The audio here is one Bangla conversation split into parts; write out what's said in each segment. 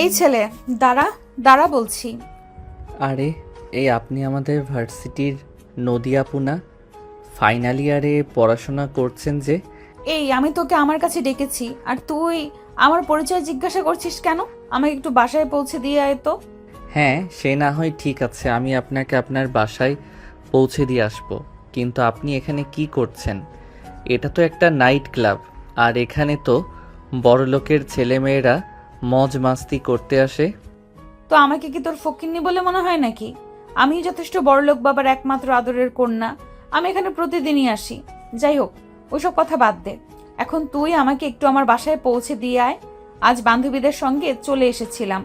এই ছেলে, দাঁড়া দাঁড়া বলছি। আরে এই আপনি আমাদের ভার্সিটির নদী আপু না? ফাইনাল ইয়ারে পড়াশোনা করছেন যে? এই আমি তোকে আমার কাছে ডেকেছি আর তুই আমার পরিচয় জিজ্ঞাসা করছিস কেন? আমাকে একটু বাসায় পৌঁছে দিয়ে আয় তো। হ্যাঁ, সে না হয় ঠিক আছে, আমি আপনাকে আপনার বাসায় পৌঁছে দিয়ে আসবো, কিন্তু আপনি এখানে কি করছেন? এটা তো একটা নাইট ক্লাব, আর এখানে তো বড়লোকের ছেলেমেয়েরা মজ মাস্তি করতে আসে। তো আমাকে কি তোর ফকিন্নি বলে মনে হয় নাকি? আমি যথেষ্ট বড়লোক বাবার একমাত্র আদরের কন্যা। আমি এখানে প্রতিদিনই আসি। যাই হোক, ওইসব কথা বাদ দে। এখন তুই আমাকে একটু আমার বাসায় পৌঁছে দিয়ে আয়। আজ বান্ধবীদের সঙ্গে চলে এসেছিলাম,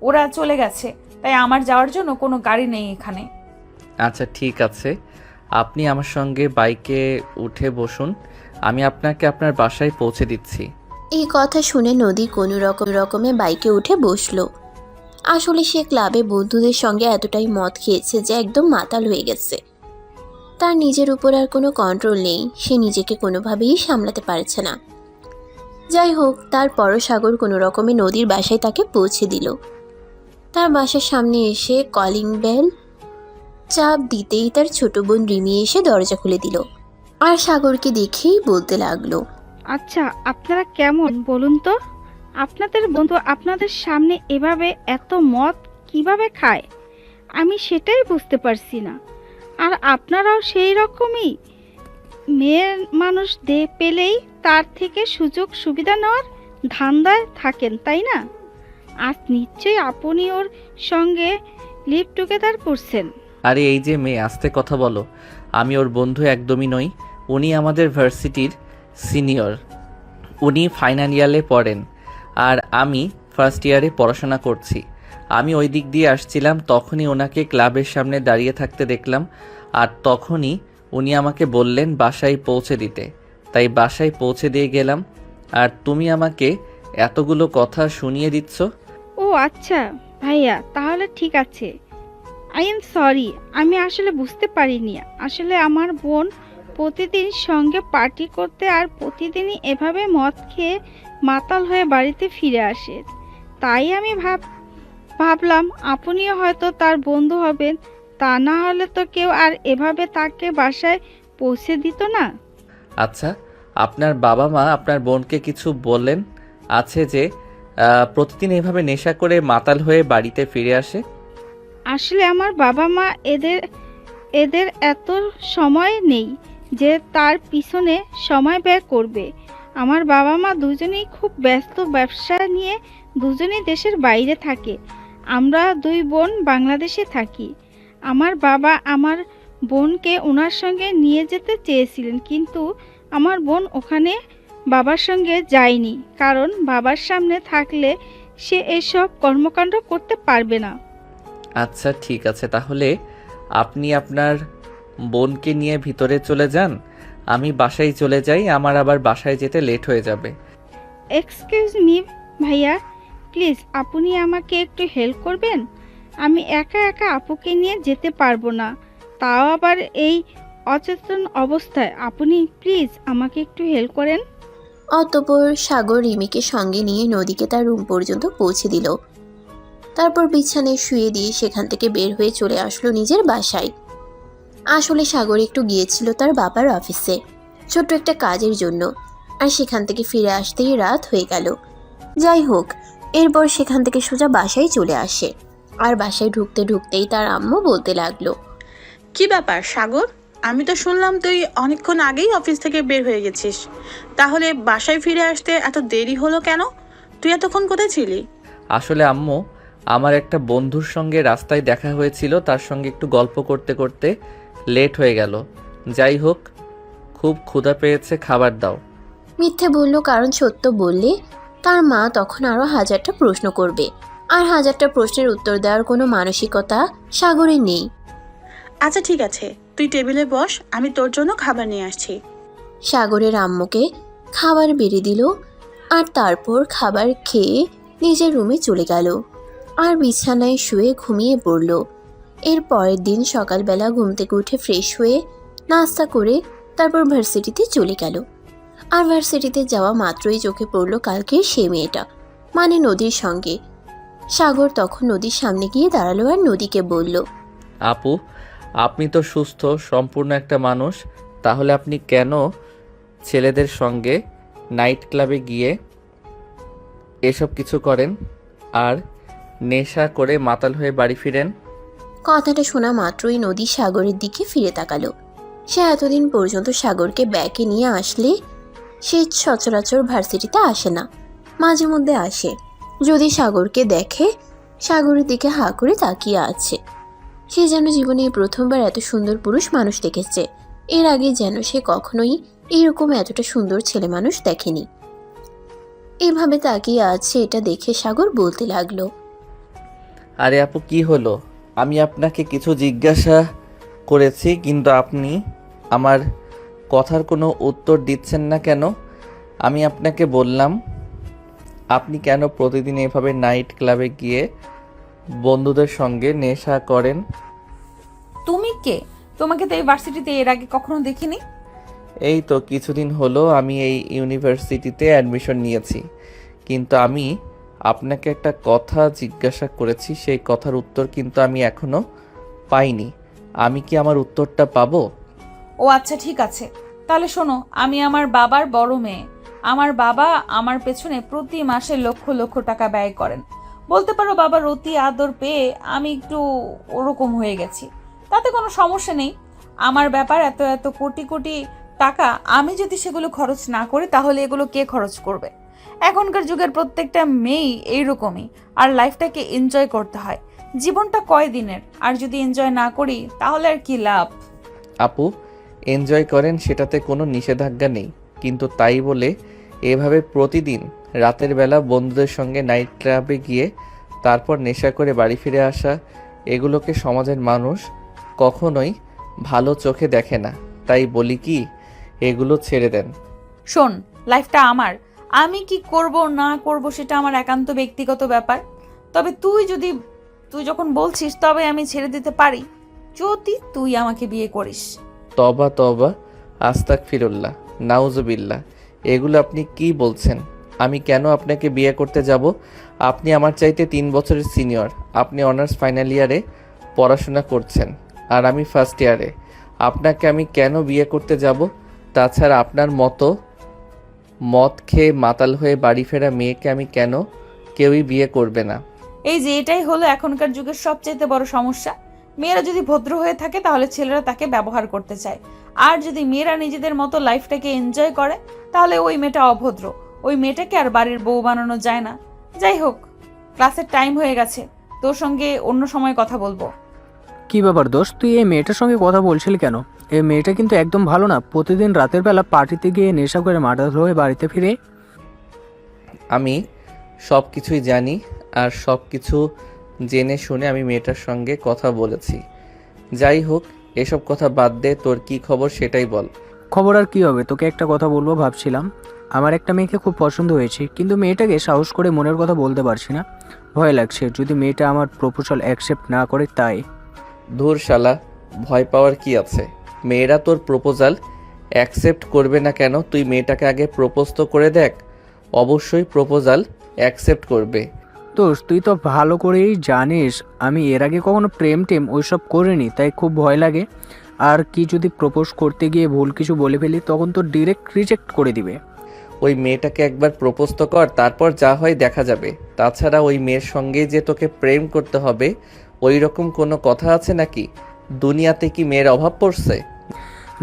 ওরা চলে গেছে, তাই আমার যাওয়ার জন্য কোনো গাড়ি নেই এখানে। আচ্ছা ঠিক আছে, আপনি আমার সঙ্গে বাইকে উঠে বসুন, আমি আপনাকে আপনার বাসায় পৌঁছে দিচ্ছি। এই কথা শুনে নদী কোনো রকমে বাইকে উঠে বসলো। আসলে সে ক্লাবে বন্ধুদের সঙ্গে এতটাই মদ খেয়েছে যে একদম মাতাল হয়ে গেছে। তার নিজের উপর আর কোনো কন্ট্রোল নেই, সে নিজেকে কোনোভাবেই সামলাতে পারছে না। যাই হোক, তারপরও সাগর কোনো রকমে নদীর বাসায় তাকে পৌঁছে দিল। তার বাসার সামনে এসে কলিং বেল চাপ দিতেই তার ছোট বোন রিমি এসে দরজা খুলে দিল আর সাগরকে দেখেই বলতে লাগলো, আচ্ছা, আপনারা কেমন বলুন তো? আপনাদের বন্ধু আপনাদের সামনে এভাবে এত মদ কিভাবে খায়? আমি সেটাই বুঝতে পারছি না। আর আপনারাও সেই রকমই মেয়ের মানুষ পেলেই তার থেকে সুযোগ সুবিধা নেওয়ার ধান্দায় থাকেন, তাই না? আজ নিশ্চয়ই আপনি ওর সঙ্গে লিভ টুগেদার করছেন। আরে এই যে মেয়ে, আস্তে কথা বলো। আমি ওর বন্ধু একদমই নই। উনি আমাদের ভার্সিটির সিনিয়র, উনি ফাইনাল ইয়ারে পড়েন, আর আমি ফার্স্ট ইয়ারে পড়াশোনা করছি। আমি ওই দিক দিয়ে আসছিলাম, তখনই ওনাকে ক্লাবের সামনে দাঁড়িয়ে থাকতে দেখলাম, আর তখনই উনি আমাকে বললেন বাসায় পৌঁছে দিতে, তাই বাসায় পৌঁছে দিয়ে গেলাম। আর তুমি আমাকে এতগুলো কথা শুনিয়ে দিচ্ছ? ও আচ্ছা ভাইয়া, তাহলে ঠিক আছে। আই এম সরি, আমি আসলে বুঝতে পারিনি। আসলে আমার বোন প্রতিদিন সঙ্গে পার্টি করতে আর প্রতিদিনই এভাবে মদ খেয়ে মাতাল হয়ে বাড়িতে ফিরে আসে, তাই আমি ভাবলাম আপনিও হয়তো তার বন্ধু হবেন। তা না হলে তো কেউ আর এভাবে তাকে বাসায় পৌঁছে দিত না। আচ্ছা, আপনার বাবা মা আপনার বোনকে কিছু বললেন আছে যে প্রতিদিন এভাবে নেশা করে মাতাল হয়ে বাড়িতে ফিরে আসে? আসলে আমার বাবা মা এদের এত সময় নেই যে তার পিছনে সময় ব্যয় করবে। আমার বাবা মা দুজনেই খুব ব্যস্ত, ব্যবসা নিয়ে দুজনেই দেশের বাইরে থাকে। আমরা দুই বোন বাংলাদেশে থাকি। আমার বাবা আমার বোনকে ওনার সঙ্গে নিয়ে যেতে চেয়েছিলেন, কিন্তু আমার বোন ওখানে বাবার সঙ্গে যায়নি, কারণ বাবার সামনে থাকলে সে এসব কর্মকাণ্ড করতে পারবে না। আচ্ছা ঠিক আছে, তাহলে আপনি আপনার বোনকে নিয়ে ভিতরে চলে যান, আমি বাসায় চলে যাই, আমার আবার বাসায় যেতে লেট হয়ে যাবে। এক্সকিউজ মি ভাইয়া, প্লিজ আপনি আমাকে একটু হেল্প করবেন? আমি একা একা আপুকে নিয়ে যেতে পারবো না, তাও আবার এই অচেতন অবস্থায়। আপনি প্লিজ আমাকে একটু হেল্প করেন। অতঃপর সাগর রিমিকে সঙ্গে নিয়ে নদীকে তার রুম পর্যন্ত পৌঁছে দিল। তারপর বিছানায় শুয়ে দিয়ে সেখান থেকে বের হয়ে চলে আসলো নিজের বাসায়। আসলে সাগর একটু গিয়েছিল তার বাবার অফিসে ছোট্ট একটা কাজের জন্য, আর সেখান থেকে ফিরে আসতেই রাত হয়ে গেল। যাই হোক, এরপর সেখান থেকে সোজা বাসায় চলে আসে, আর বাসায় ঢুকতে ঢুকতেই তার আম্মু বলতে লাগলো, কি ব্যাপার সাগর? আমি তো শুনলাম তুই অনেকক্ষণ আগেই অফিস থেকে বের হয়ে গেছিস। তাহলে বাসায় ফিরে আসতে এত দেরি হলো কেন? তুই এতক্ষণ কোথায় ছিলি? আসলে আম্মু, আমার একটা বন্ধুর সঙ্গে রাস্তায় দেখা হয়েছিল, তার সঙ্গে একটু গল্প করতে করতে লেট হয়ে গেল। যাই হোক, খুব ক্ষুধা পেয়েছে, খাবার দাও। মিথ্যে বলল, কারণ সত্য বললে তার মা তখন আরো হাজারটা প্রশ্ন করবে, আর হাজারটা প্রশ্নের উত্তর দেওয়ার কোনো মানসিকতা সাগরের নেই। আচ্ছা ঠিক আছে, তুই টেবিলে বস, আমি তোর জন্য খাবার নিয়ে আসছি। সাগরের আম্মুকে খাবার বেড়ে দিল, আর তারপর খাবার খেয়ে নিজের রুমে চলে গেল আর বিছানায় শুয়ে ঘুমিয়ে পড়ল। এর পরের দিন সকালবেলা ঘুম থেকে উঠে ফ্রেশ হয়ে নাস্তা করে তারপর ভার্সিটিতে চলে গেল। আর ভার্সিটিতে যাওয়া মাত্রই চোখে পড়ল কালকে সে মেয়েটা। মানে নদীর সঙ্গে। সাগর তখন নদীর সামনে গিয়ে দাঁড়ালো আর নদীকে বলল, আপু, আপনি তো সুস্থ সম্পূর্ণ একটা মানুষ, তাহলে আপনি কেন ছেলেদের সঙ্গে নাইট ক্লাবে গিয়ে এসব কিছু করেন আর নেশা করে মাতাল হয়ে বাড়ি ফিরেন? কথাটা শোনা মাত্রই নদী সাগরের দিকে ফিরে তাকালো। সে এতদিন পর্যন্ত সাগরকে ব্যাকে নিয়ে আসলে সে সচরাচর ভার্সিটিতে আসে না, মাঝে মধ্যে আসে। যদি সাগরকে দেখে সাগরের দিকে হাঁ করে তাকিয়ে আছে। সে যেন জীবনে এই প্রথমবার এত সুন্দর পুরুষ মানুষ দেখেছে। এর আগে যেন সে কখনোই এরকম এতটা সুন্দর ছেলে মানুষ দেখেনি। এভাবে তাকিয়ে আছে এটা দেখে সাগর বলতে লাগলো, আরে আপু, কি হলো? আমি আপনাকে কিছু জিজ্ঞাসা করেছি, কিন্তু আপনি আমার কথার কোনো উত্তর দিচ্ছেন না কেন? আমি আপনাকে বললাম আপনি কেন প্রতিদিন এভাবে নাইট ক্লাবে গিয়ে বন্ধুদের সঙ্গে নেশা করেন? তুমি কে? তোমাকে তো এই ভার্সিটিতে এর আগে কখনো দেখিনি। এই তো কিছুদিন হলো আমি এই ইউনিভার্সিটিতে অ্যাডমিশন নিয়েছি, কিন্তু আমি আপনাকে একটা কথা জিজ্ঞাসা করেছি, সেই কথার উত্তর কিন্তু আমি এখনো পাইনি। আমি কি আমার উত্তরটা পাবো? ও আচ্ছা, ঠিক আছে। তাহলে শোনো, আমি আমার বাবার বড় মেয়ে। আমার বাবা আমার পেছনে প্রতি মাসে লক্ষ লক্ষ টাকা ব্যয় করেন। বলতে পারো বাবার অতি আদর পেয়ে আমি একটু ওরকম হয়ে গেছি। তাতে কোনো সমস্যা নেই। আমার ব্যাপার, এত এত কোটি কোটি টাকা আমি যদি সেগুলো খরচ না করি তাহলে এগুলো কে খরচ করবে? এখনকার যুগের প্রত্যেকটা মেয়েই এইরকমই। আর লাইফটাকে এনজয় করতে হয়। জীবনটা কয়দিনের, আর যদি এনজয় না করি তাহলে আর কি লাভ? আপু, এনজয় করেন, সেটাতে কোনো নিষেধাজ্ঞা নেই, কিন্তু তাই বলে এভাবে প্রতিদিন রাতের বেলা বন্ধুদের সঙ্গে নাইট ক্লাবে গিয়ে তারপর নেশা করে বাড়ি ফিরে আসা, এগুলোকে সমাজের মানুষ কখনোই ভালো চোখে দেখে না। তাই বলি কি, এগুলো ছেড়ে দেন। শোন, লাইফটা আমার। আমি কি করব না করব সেটা আমার একান্ত ব্যক্তিগত ব্যাপার। তবে তুই যখন বলছিস তবে আমি ছেড়ে দিতে পারি, যদি তুই আমাকে বিয়ে করিস। তবা তবা, আস্তাগফিরুল্লাহ, নাউজুবিল্লাহ, এগুলো আপনি কি বলছেন? আমি কেন আপনাকে বিয়ে করতে যাব? আপনি আমার চাইতে 3 বছরের সিনিয়র। আপনি অনার্স ফাইনাল ইয়ারে পড়াশোনা করছেন আর আমি ফার্স্ট ইয়ারে। আপনাকে আমি কেন বিয়ে করতে যাব? তাছাড়া আপনার মতো মদ খেয়ে মাতাল হয়ে বাড়ি ফেরা মেয়েকে আমি কেন, কেউই বিয়ে করবে না। এই যে এটাই হলো এখনকার যুগের সবচাইতে বড় সমস্যা। মেয়েরা যদি ভদ্র হয়ে থাকে তাহলে ছেলেরা তাকে ব্যবহার করতে চায়, আর যদি মেয়েরা নিজেদের মতো লাইফটাকে এনজয় করে তাহলে ওই মেয়েটা অভদ্র। ওই মেয়েটাকে আর বাড়ির বউ বানানো যায় না। যাই হোক, ক্লাসের টাইম হয়ে গেছে, তোর সঙ্গে অন্য সময় কথা বলবো। কি ব্যাপার দোস্ত, তুই এই মেয়েটার সঙ্গে কথা বলছিলি কেন? এই মেয়েটা কিন্তু একদম ভালো না। প্রতিদিন রাতের বেলা পার্টিতে গিয়ে নেশা করে মাতাল হয়ে বাড়িতে ফিরে। আমি সব কিছুই জানি, আর সব কিছু জেনে শুনে আমি মেয়েটার সঙ্গে কথা বলেছি। যাই হোক, এসব কথা বাদ দে, তোর কি খবর সেটাই বল। খবর আর কি হবে, তোকে একটা কথা বলবো ভাবছিলাম। আমার একটা মেয়েকে খুব পছন্দ হয়েছে, কিন্তু মেয়েটাকে সাহস করে মনের কথা বলতে পারছি না। ভয় লাগছে যদি মেয়েটা আমার প্রপোজাল অ্যাকসেপ্ট না করে তাই। ধুর শালা, ভয় পাওয়ার কি আছে? মেয়েরা তোর প্রপোজাল অ্যাকসেপ্ট করবে না কেন? তুই মেয়েটাকে আগে প্রপোজ তো করে দেখ, অবশ্যই প্রপোজাল অ্যাকসেপ্ট করবে। দোস্ত, তুই তো ভালো করেই জানিস আমি এর আগে কখনো প্রেম টেম ওইসব করিনি, তাই খুব ভয় লাগে। আর কি যদি প্রপোজ করতে গিয়ে ভুল কিছু বলে ফেলি, তখন তো ডিরেক্ট রিজেক্ট করে দিবে। ওই মেয়েটাকে একবার প্রপোজ তো কর, তারপর যা হয় দেখা যাবে। তাছাড়া ওই মেয়ের সঙ্গে যে তোকে প্রেম করতে হবে ওই রকম কোনো কথা আছে নাকি? দুনিয়াতে কি মেয়ের অভাব পড়ছে?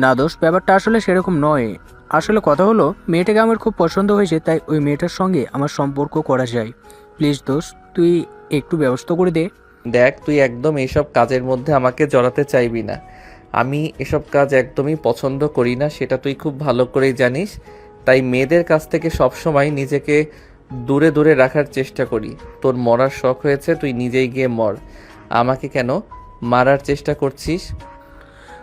না দোস্ত, ব্যাপারটা আসলে সেরকম নয়। আসলে কথা হলো, মেয়েটাকে আমার খুব পছন্দ হয়েছে, তাই ওই মেয়েটার সঙ্গে আমার সম্পর্ক করা যায়। প্লিজ দোস্ত, তুই একটু ব্যবস্থা করে দে। দেখ, তুই একদম এসব কাজের মধ্যে আমাকে জড়াতে চাইবি না। আমি এসব কাজ একদমই পছন্দ করি না, সেটা তুই খুব ভালো করেই জানিস। তাই মেয়েদের কাছ থেকে সবসময় নিজেকে দূরে দূরে রাখার চেষ্টা করি। তোর মরার শখ হয়েছে, তুই নিজেই গিয়ে মর। আমাকে কেন মারার চেষ্টা করছিস?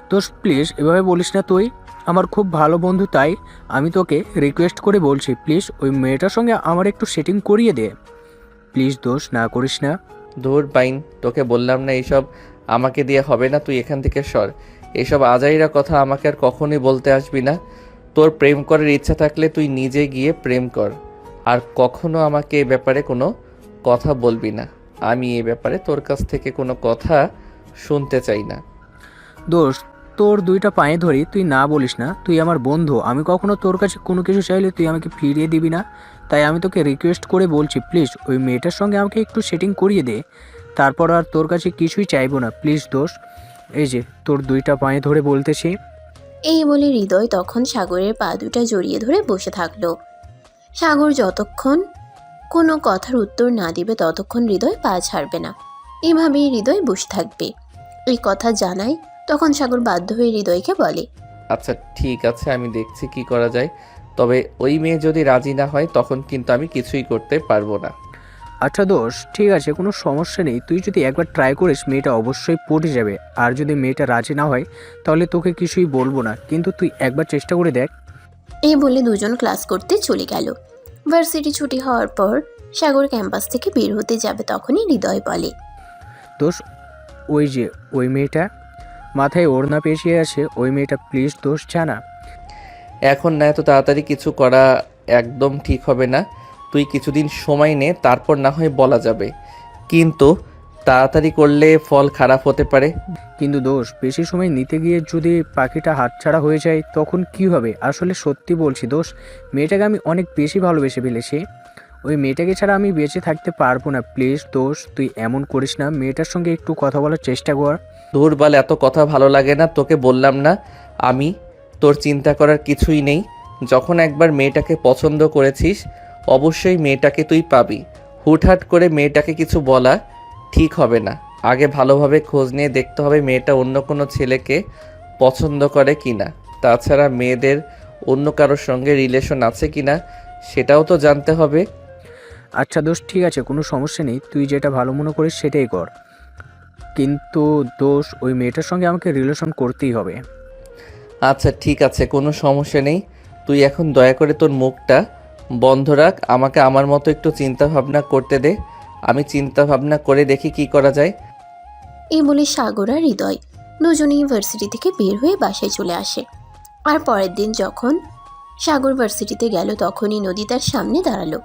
দোস্ত প্লিজ এভাবে বলিস না, তুই আমার খুব ভালো বন্ধু, তাই আমি তোকে রিকোয়েস্ট করে বলছি, প্লিজ ওই মেয়েটার সঙ্গে আমার একটু সেটিং করিয়ে দে। প্লিজ দোস্ত, না করিস না। ধুর বাইন, তোকে বললাম না এইসব আমাকে দিয়ে হবে না, তুই এখান থেকে সর। এসব আজাইরা কথা আমাকে আর কখনোই বলতে আসবি না। তোর প্রেম করার ইচ্ছা থাকলে তুই নিজে গিয়ে প্রেম কর। আর কখনো আমাকে এ ব্যাপারে কোনো কথা বলবি না। আমি এ ব্যাপারে তোর কাছ থেকে কোনো কথা শুনতে চাই না। দোস্ত, তোর দুইটা পায়ে ধরি, তুই না বলিস না। তুই আমার বন্ধু, আমি কখনো তোর কাছে কোনো কিছু চাইলে তুই আমাকে ফিরিয়ে দিবি না। তাই আমি তোকে রিকোয়েস্ট করে বলছি, প্লিজ ওই মেয়েটার সঙ্গে আমাকে একটু সেটিং করিয়ে দে। তারপর আর তোর কাছে কিছুই চাইবো না, প্লিজ দোস্ত। এই যে তোর দুইটা পায়ে ধরে বলতেছি। এই বলে হৃদয় তখন সাগরের পা দুটা জড়িয়ে ধরে বসে থাকলো। সাগর যতক্ষণ কোনো কথার উত্তর না দিবে ততক্ষণ হৃদয় পা ছাড়বে না। এভাবেই হৃদয় বসে থাকবে। এই কথা জানায় তখন সাগর বাধ্য হয়ে হৃদয়কে বলে, আচ্ছা ঠিক আছে, আমি দেখছি কি করা যায়। তবে ওই মেয়ে যদি রাজি না হয় তখন কিন্তু আমি কিছুই করতে পারবো না। আচ্ছা দোস্ত, ঠিক আছে, কোনো সমস্যা নেই। তুই যদি একবার ট্রাই করিস মেয়েটা অবশ্যই পটে যাবে। আর যদি মেয়েটা রাজি না হয় তাহলে তোকে কিছুই বলবো না, কিন্তু তুই একবার চেষ্টা করে দেখ। এই বলে দুজন ক্লাস করতে চলে গেল। ভার্সিটি ছুটি হওয়ার পর সাগর ক্যাম্পাস থেকে বের হতে যাবে তখনই হৃদয় বলে, দোস্ত, ওই যে ওই মেয়েটা মাথায় ওড়না পেঁচিয়ে আছে, ওই মেয়েটা, প্লিজ দোস্ত জানা। এখন না এত তাড়াতাড়ি কিছু করা একদম ঠিক হবে না। তুই কিছুদিন সময় নে, তারপর না হয় বলা যাবে। কিন্তু তাড়াতাড়ি করলে ফল খারাপ হতে পারে। কিন্তু দোস্ত, বেশি সময় নিতে গিয়ে যদি পাখিটা হাতছাড়া হয়ে যায় তখন কি হবে? আসলে সত্যি বলছি দোস্ত, মেয়েটাকে আমি অনেক বেশি ভালোবেসে ফেলেছি। ওই মেয়েটাকে ছাড়া আমি বেঁচে থাকতে পারবো না। প্লিজ দোস্ত, তুই এমন করিস না, মেয়েটার সঙ্গে একটু কথা বলার চেষ্টা কর। দূর বাল, এত কথা ভালো লাগে না। তোকে বললাম না আমি? তোর চিন্তা করার কিছুই নেই। যখন একবার মেয়েটাকে পছন্দ করেছিস অবশ্যই মেয়েটাকে তুই পাবি। হুটহাট করে মেয়েটাকে কিছু বলা ঠিক হবে না। আগে ভালোভাবে খোঁজ নিয়ে দেখতে হবে মেয়েটা অন্য কোনো ছেলেকে পছন্দ করে কিনা। তাছাড়া মেয়েদের অন্য কারোর সঙ্গে রিলেশন আছে কিনা সেটাও তো জানতে হবে। আচ্ছা দোস্ত, ঠিক আছে, কোনো সমস্যা নেই, তুই যেটা ভালো মনে করিস সেটাই কর। কিন্তু দোস্ত, ওই মেয়েটার সঙ্গে আমাকে রিলেশন করতেই হবে। আচ্ছা ঠিক আছে, কোনো সমস্যা নেই। তুই এখন দয়া করে তোর মুখটা বন্ধ রাখ। আমাকে আমার মতো একটু চিন্তা ভাবনা করতে দে। আমি চিন্তা ভাবনা করে দেখি কি করা যায়। এই বলে সাগর আর হৃদয় দুজনেই ভার্সিটি থেকে বের হয়ে বাসায় চলে আসে। আর পরের দিন যখন সাগর ভার্সিটিতে গেল তখনই নদী তার সামনে দাঁড়ালো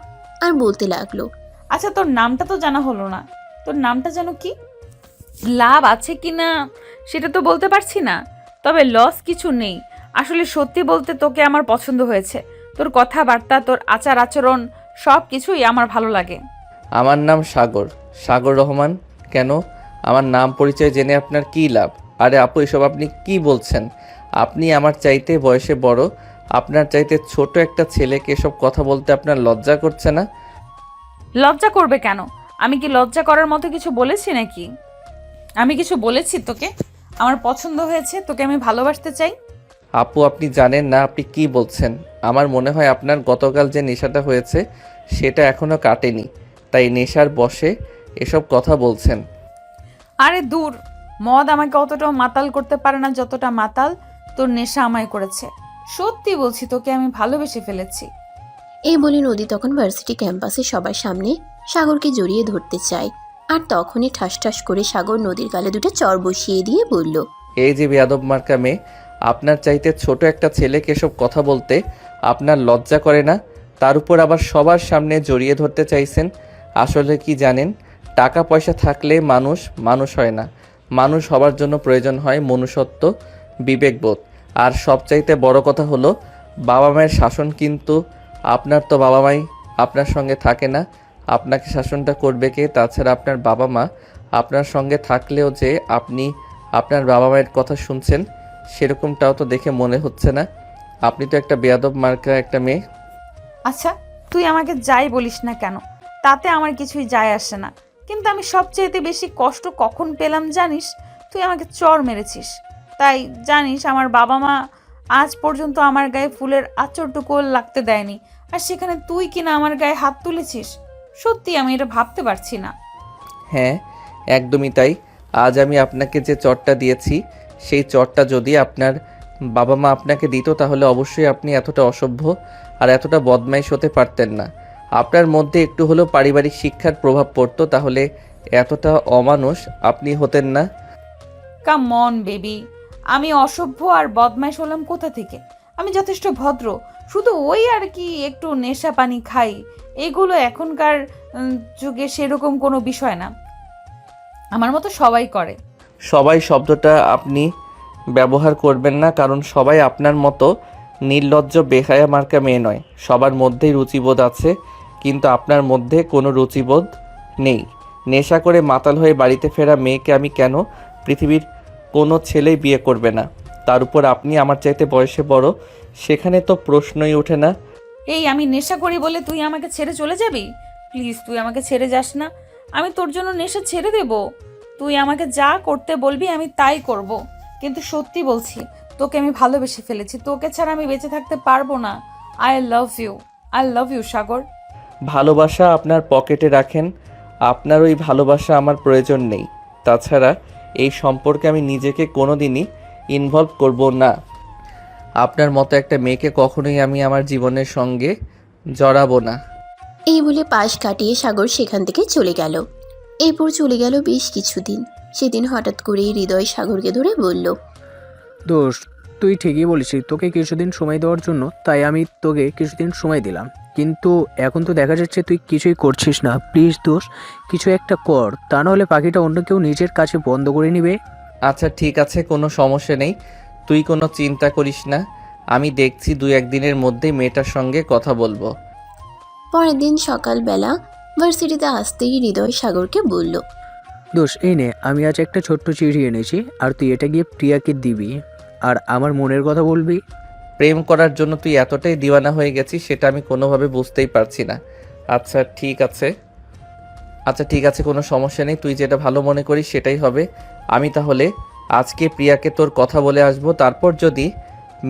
আর বলতে লাগলো, আচ্ছা তোর নামটা তো জানা হলো না। তোর নামটা যেন কি? লাভ আছে কি না সেটা তো বলতে পারছি না, তবে লস কিছু নেই। আসলে সত্যি বলতে তোকে আমার পছন্দ হয়েছে। তোর কথাবার্তা, তোর আচার আচরণ সব কিছুই আমার ভালো লাগে। আমার নাম সাগর, সাগর রহমান। কেন? আমার নাম পরিচয় জেনে আপনার কী লাভ? আরে আপু, এসব আপনি কি বলছেন? আপনি আমার চাইতে বয়সে বড়, আপনার চাইতে ছোট একটা ছেলেকে এসব কথা বলতে আপনার লজ্জা করছে না? লজ্জা করবে কেন? আমি কি লজ্জা করার মতো কিছু বলেছি নাকি? আমি কিছু বলেছি তোকে? আমার পছন্দ হয়েছে, তোকে আমি ভালোবাসতে চাই। আপু আপনি জানেন না আপনি কি বলছেন। আমার মনে হয় আপনার গতকাল যে নেশাটা হয়েছে সেটা এখনও কাটেনি, তাই নেশার বশে এসব কথা বলছেন। আরে দূর, মদ আমাকে অতটাও মাতাল করতে পারে না যতটা মাতাল তোর নেশা আমায় করেছে। সত্যি বলছি, তোকে আমি ভালোবেসে ফেলেছি। এই বলে নদী তখন ভার্সিটি ক্যাম্পাসে সবার সামনে সাগরকে জড়িয়ে ধরতে চায়। আর তখনই ঠাস ঠাস করে সাগর নদীর গালে দুটো চর বসিয়ে দিয়ে বলল, এই যে বেয়াদব মার্কা মেয়ে, আপনার চাইতে ছোট একটা ছেলেকে এসব কথা বলতে আপনার লজ্জা করে না? তার উপর আবার সবার সামনে জড়িয়ে ধরতে চাইছেন। আসলে কি জানেন, টাকা পয়সা থাকলে মানুষ মানুষ হয় না। মানুষ হবার জন্য প্রয়োজন হয় মনুষ্যত্ব, বিবেকবোধ। আর সবচাইতে বড় কথা হলো বাবা মায়ের শাসন। কিন্তু আপনার তো বাবা মাই আপনার সঙ্গে থাকে না, আপনাকে শাসনটা করবে কে? তাছাড়া আপনার বাবা মা আপনার সঙ্গে থাকলেও যে আপনি আপনার বাবা মায়ের কথা শুনছেন সেরকমটাও তো দেখে মনে হচ্ছে না। আপনি তো একটা বেয়াদব মার্কা একটা মেয়ে। আচ্ছা তুই আমাকে যাই বলিস না কেন, তাতে আমার কিছুই যায় আসে না। কিন্তু আমি সবচেয়েতে বেশি কষ্ট কখন পেলাম জানিস? তুই আমাকে চর মেরেছিস। তাই জানিস আমার বাবা মা আজ পর্যন্ত আমার গায়ে ফুলের আঁচড়টুকুও লাগতে দেয়নি, আর সেখানে তুই কিনা আমার গায়ে হাত তুলেছিস। সত্যি আমি এটা ভাবতে পারছি না। হ্যাঁ একদমই তাই। আজ আমি আপনাকে যে চটটা দিয়েছি সেই চটটা যদি আপনার বাবা মা আপনাকে দিত তাহলে অবশ্যই আপনি এতটা অসভ্য আর এতটা বদমাইশ হতে পারতেন না। আপনার মধ্যে একটু হলেও পারিবারিক শিক্ষার প্রভাব পড়তো, তাহলে এতটা অমানুষ আপনি হতেন না। কাম অন বেবি, আমি অসভ্য আর বদমাইশ হলাম কোথা থেকে? আমি যথেষ্ট ভদ্র, শুধু ওই আর কি একটু নেশা পানি খাই, এগুলো এখনকার যুগে সেরকম কোনো বিষয় না, আমার মতো সবাই করে। সবাই শব্দটা আপনি ব্যবহার করবেন না, কারণ সবাই আপনার মতো নির্লজ্জ বেহায়া মার্কা মেয়ে নয়। সবার মধ্যেই রুচিবোধ আছে, কিন্তু আপনার মধ্যে কোনো রুচিবোধ নেই। নেশা করে মাতাল হয়ে বাড়িতে ফেরা মেয়েকে আমি কেন, পৃথিবীর কোনো ছেলেই বিয়ে করবে না। তার উপর আপনি আমার চাইতে বয়সে বড়, সেখানে তো প্রশ্নই ওঠে না। এই আমি নেশা করি বলে তুই আমাকে ছেড়ে চলে যাবি? প্লিজ তুই আমাকে ছেড়ে যাস না, আমি তোর জন্য নেশা ছেড়ে দেব। তুই আমাকে যা করতে বলবি আমি তাই করব, কিন্তু সত্যি বলছি তোকে আমি ভালোবেসে ফেলেছি, তোকে ছাড়া আমি বেঁচে থাকতে পারবো না। আই লাভ ইউ সাগর। ভালোবাসা আপনার পকেটে রাখেন, আপনার ওই ভালোবাসা আমার প্রয়োজন নেই। তাছাড়া এই সম্পর্কে আমি নিজেকে কোনোদিনই ইনভলভ করব না। আপনার মতো একটা মেয়েকে কখনোই আমি আমার জীবনের সঙ্গে জড়াবো না। এই বলে পাশ কাটিয়ে সাগর সেখান থেকে চলে গেল। এরপর চলে গেল বেশ কিছুদিন। সেদিন হঠাৎ করেই হৃদয় সাগরকে ধরে বলল, দোষ, তুই ঠিকই বলেছিস, তোকে কিছুদিন সময় দেওয়ার জন্য তাই আমি তোকে কিছুদিন সময় দিলাম, কিন্তু এখন তো দেখা যাচ্ছে তুই কিছুই করছিস না। প্লিজ দোষ, কিছু একটা কর, তা নাহলে পাখিটা অন্য কেউ নিজের কাছে বন্ধ করে নেবে। আচ্ছা ঠিক আছে, কোনো সমস্যা নেই, তুই কোনো চিন্তা করিস না। আমি দেখছি 2-1 দিনের মধ্যেই মেয়েটার সঙ্গে কথা বলবো। পরের দিন সকালবেলা ভার্সিটিতে আসতেই হৃদয় সাগরকে বলল, দোষ, এই নে, আমি আজ একটা ছোট্ট চিঠি এনেছি, আর তুই এটা গিয়ে প্রিয়াকে দিবি আর আমার মনের কথা বলবি। প্রেম করার জন্য তুই এতটাই দিওয়ানা হয়ে গেছিস সেটা আমি কোনোভাবে বুঝতেই পারছি না। আচ্ছা ঠিক আছে, কোনো সমস্যা নেই, তুই যেটা ভালো মনে করিস সেটাই হবে। আমি তাহলে আজকে প্রিয়াকে তোর কথা বলে আসবো, তারপর যদি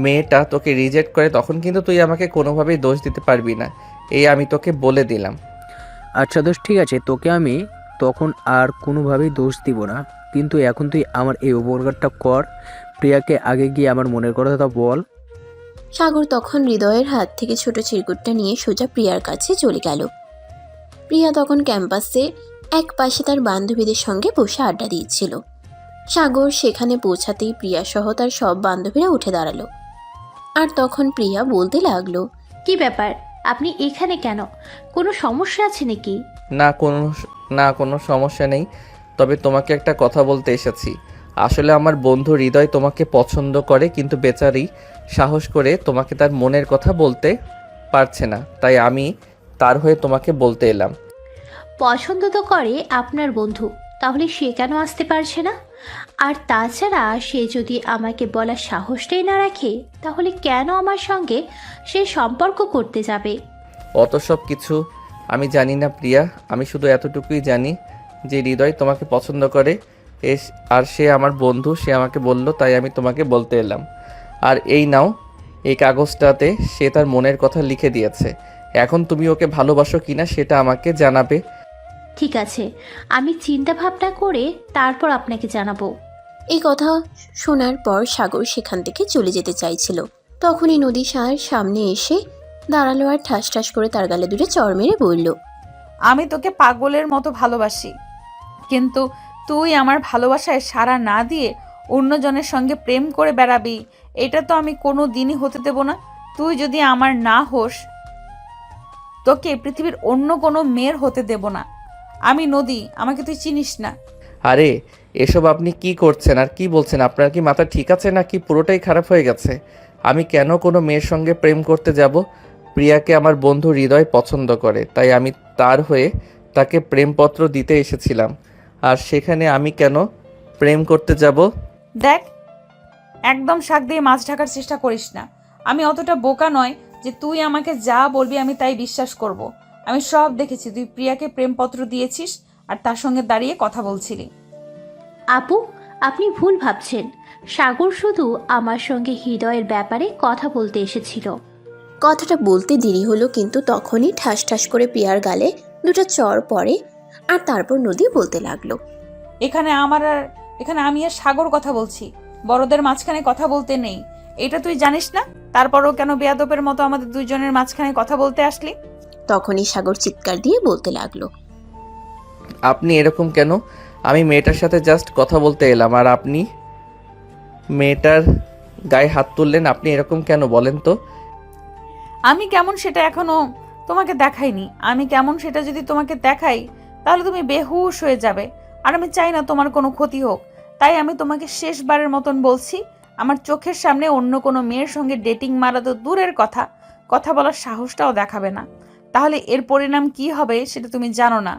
মেয়েটা তোকে রিজেক্ট করে তখন কিন্তু তুই আমাকে কোনোভাবেই দোষ দিতে পারবি না, এই আমি তোকে বলে দিলাম। আচ্ছা দোষ, ঠিক আছে, তোকে আমি তখন আর কোনোভাবেই দোষ দিব না, কিন্তু এখন তুই আমার এই উপকারটা কর, প্রিয়াকে আগে গিয়ে আমার মনের কথাটা বল। সাগর তখন হৃদয়ের হাত থেকে ছোট চিরকুটটা নিয়ে সোজা প্রিয়ার কাছে চলে গেল। প্রিয়া তখন ক্যাম্পাসে এক পাশে তার বান্ধবীদের সঙ্গে বসে আড্ডা দিচ্ছিল। সাগর সেখানে পৌঁছাতেই প্রিয়া সহ তার সব বান্ধবীরা উঠে দাঁড়ালো। আর তখন প্রিয়া বলতে লাগলো, কি ব্যাপার, আপনি এখানে কেন? কোনো সমস্যা আছে নাকি? না কোনো সমস্যা নেই, তবে তোমাকে একটা কথা বলতে এসেছি। আসলে আমার বন্ধু হৃদয় তোমাকে পছন্দ করে, কিন্তু বেচারি সাহস করে তোমাকে তার মনের কথা বলতে পারছে না, তাই আমি তার হয়ে তোমাকে বলতে এলাম। পছন্দ তো করে আপনার বন্ধু, তাহলে সে কেন আসতে পারছে না? আর তাছাড়া সে যদি আমাকে বলার সাহসটাই না রাখে, তাহলে কেন আমার সঙ্গে সে সম্পর্ক করতে যাবে? অত সব কিছু আমি জানি না প্রিয়া, আমি শুধু এতটুকুই জানি যে হৃদয় তোমাকে পছন্দ করে, আর সে আমার বন্ধু, সে আমাকে বলল, তাই আমি তোমাকে বলতে এলাম। আর এই নাও, এই কাগজটাতে সে তার মনের কথা লিখে দিয়েছে। এখন তুমি ওকে ভালোবাসো কিনা সেটা আমাকে জানাবে। ঠিক আছে, আমি চিন্তা ভাবনা করে তারপর আপনাকে জানাবো। এই কথা শোনার পর সাগর সেখান থেকে চলে যেতে চাইছিল। তখনই নদী সার সামনে এসে দাঁড়ালো আর ঠাস ঠাস করে তার গালে দুটো চড় মেরে বলল, আমি তোকে পাগলের মতো ভালোবাসি, কিন্তু তুই আমার ভালোবাসায় সাড়া না দিয়ে অন্যজনের সঙ্গে প্রেম করে বেড়াবি, এটা তো আমি কোনো দিনই হতে দেব না। তুই যদি আমার না হোস, তোকে পৃথিবীর অন্য কোনো মেয়ের হতে দেব না। আমি নদী, আমাকে তুই চিনিস না। আরে এসব আপনি কি করছেন আর কি বলছেন? আপনার কি মাথা ঠিক আছে নাকি পুরোটাই খারাপ হয়ে গেছে? আমি কেন কোনো মেয়ের সঙ্গে প্রেম করতে যাব? প্রিয়াকে আমার বন্ধু হৃদয় পছন্দ করে, তাই আমি তার হয়ে তাকে প্রেমপত্র দিতে এসেছিলাম। আর সেখানে আমি কেন প্রেম করতে যাব? দেখ, একদম শাক দিয়ে মাছ ঢাকার চেষ্টা করিস না। আমি অতটা বোকা নয় যে তুই আমাকে যা বলবি আমি তাই বিশ্বাস করব। আমি সব দেখেছি, তুই প্রিয়াকে প্রেমপত্র দিয়েছিস আর তার সঙ্গে দাঁড়িয়ে কথা বলছিলি। আপু, আপনি ভুল ভাবছেন। সাগর শুধু আমার সঙ্গে হৃদয়ের ব্যাপারে কথা বলতে এসেছিল। কথাটা বলতে দেরি হলো, কিন্তু তখনই ঠাস ঠাস করে প্রিয়ার গালে দুটো চড় পড়ে। আর তারপর নদী বলতে লাগলো, এখানে আমি আর সাগর কথা বলছি, বড়দের মাঝখানে কথা বলতে নেই, এটা তুই জানিস না? তারপরও কেন বেয়াদবের মতো আমাদের দুইজনের মাঝখানে কথা বলতে আসলি? তখনই সাগর চিৎকার দিয়ে বলতে লাগলো, আপনি এরকম কেন? আমি মেয়েটার সাথে জাস্ট কথা বলতে এলাম আর আপনি মেয়েটার গায়ে হাত তুললেন। আপনি এরকম কেন বলেন তো? আমি কেমন সেটা এখনো তোমাকে দেখাইনি। আমি কেমন সেটা যদি তোমাকে দেখাই তাহলে তুমি বেহুশ হয়ে যাবে, আর আমি চাই না তোমার কোনো ক্ষতি হোক। তাই আমি তোমাকে শেষবারের মতন বলছি, আমার চোখের সামনে অন্য কোনো মেয়ের সঙ্গে ডেটিং মারা তো দূরের কথা, কথা বলার সাহসটাও দেখাবে না। তাহলে এর পরিণাম কি হবে সেটা তুমি জানো না।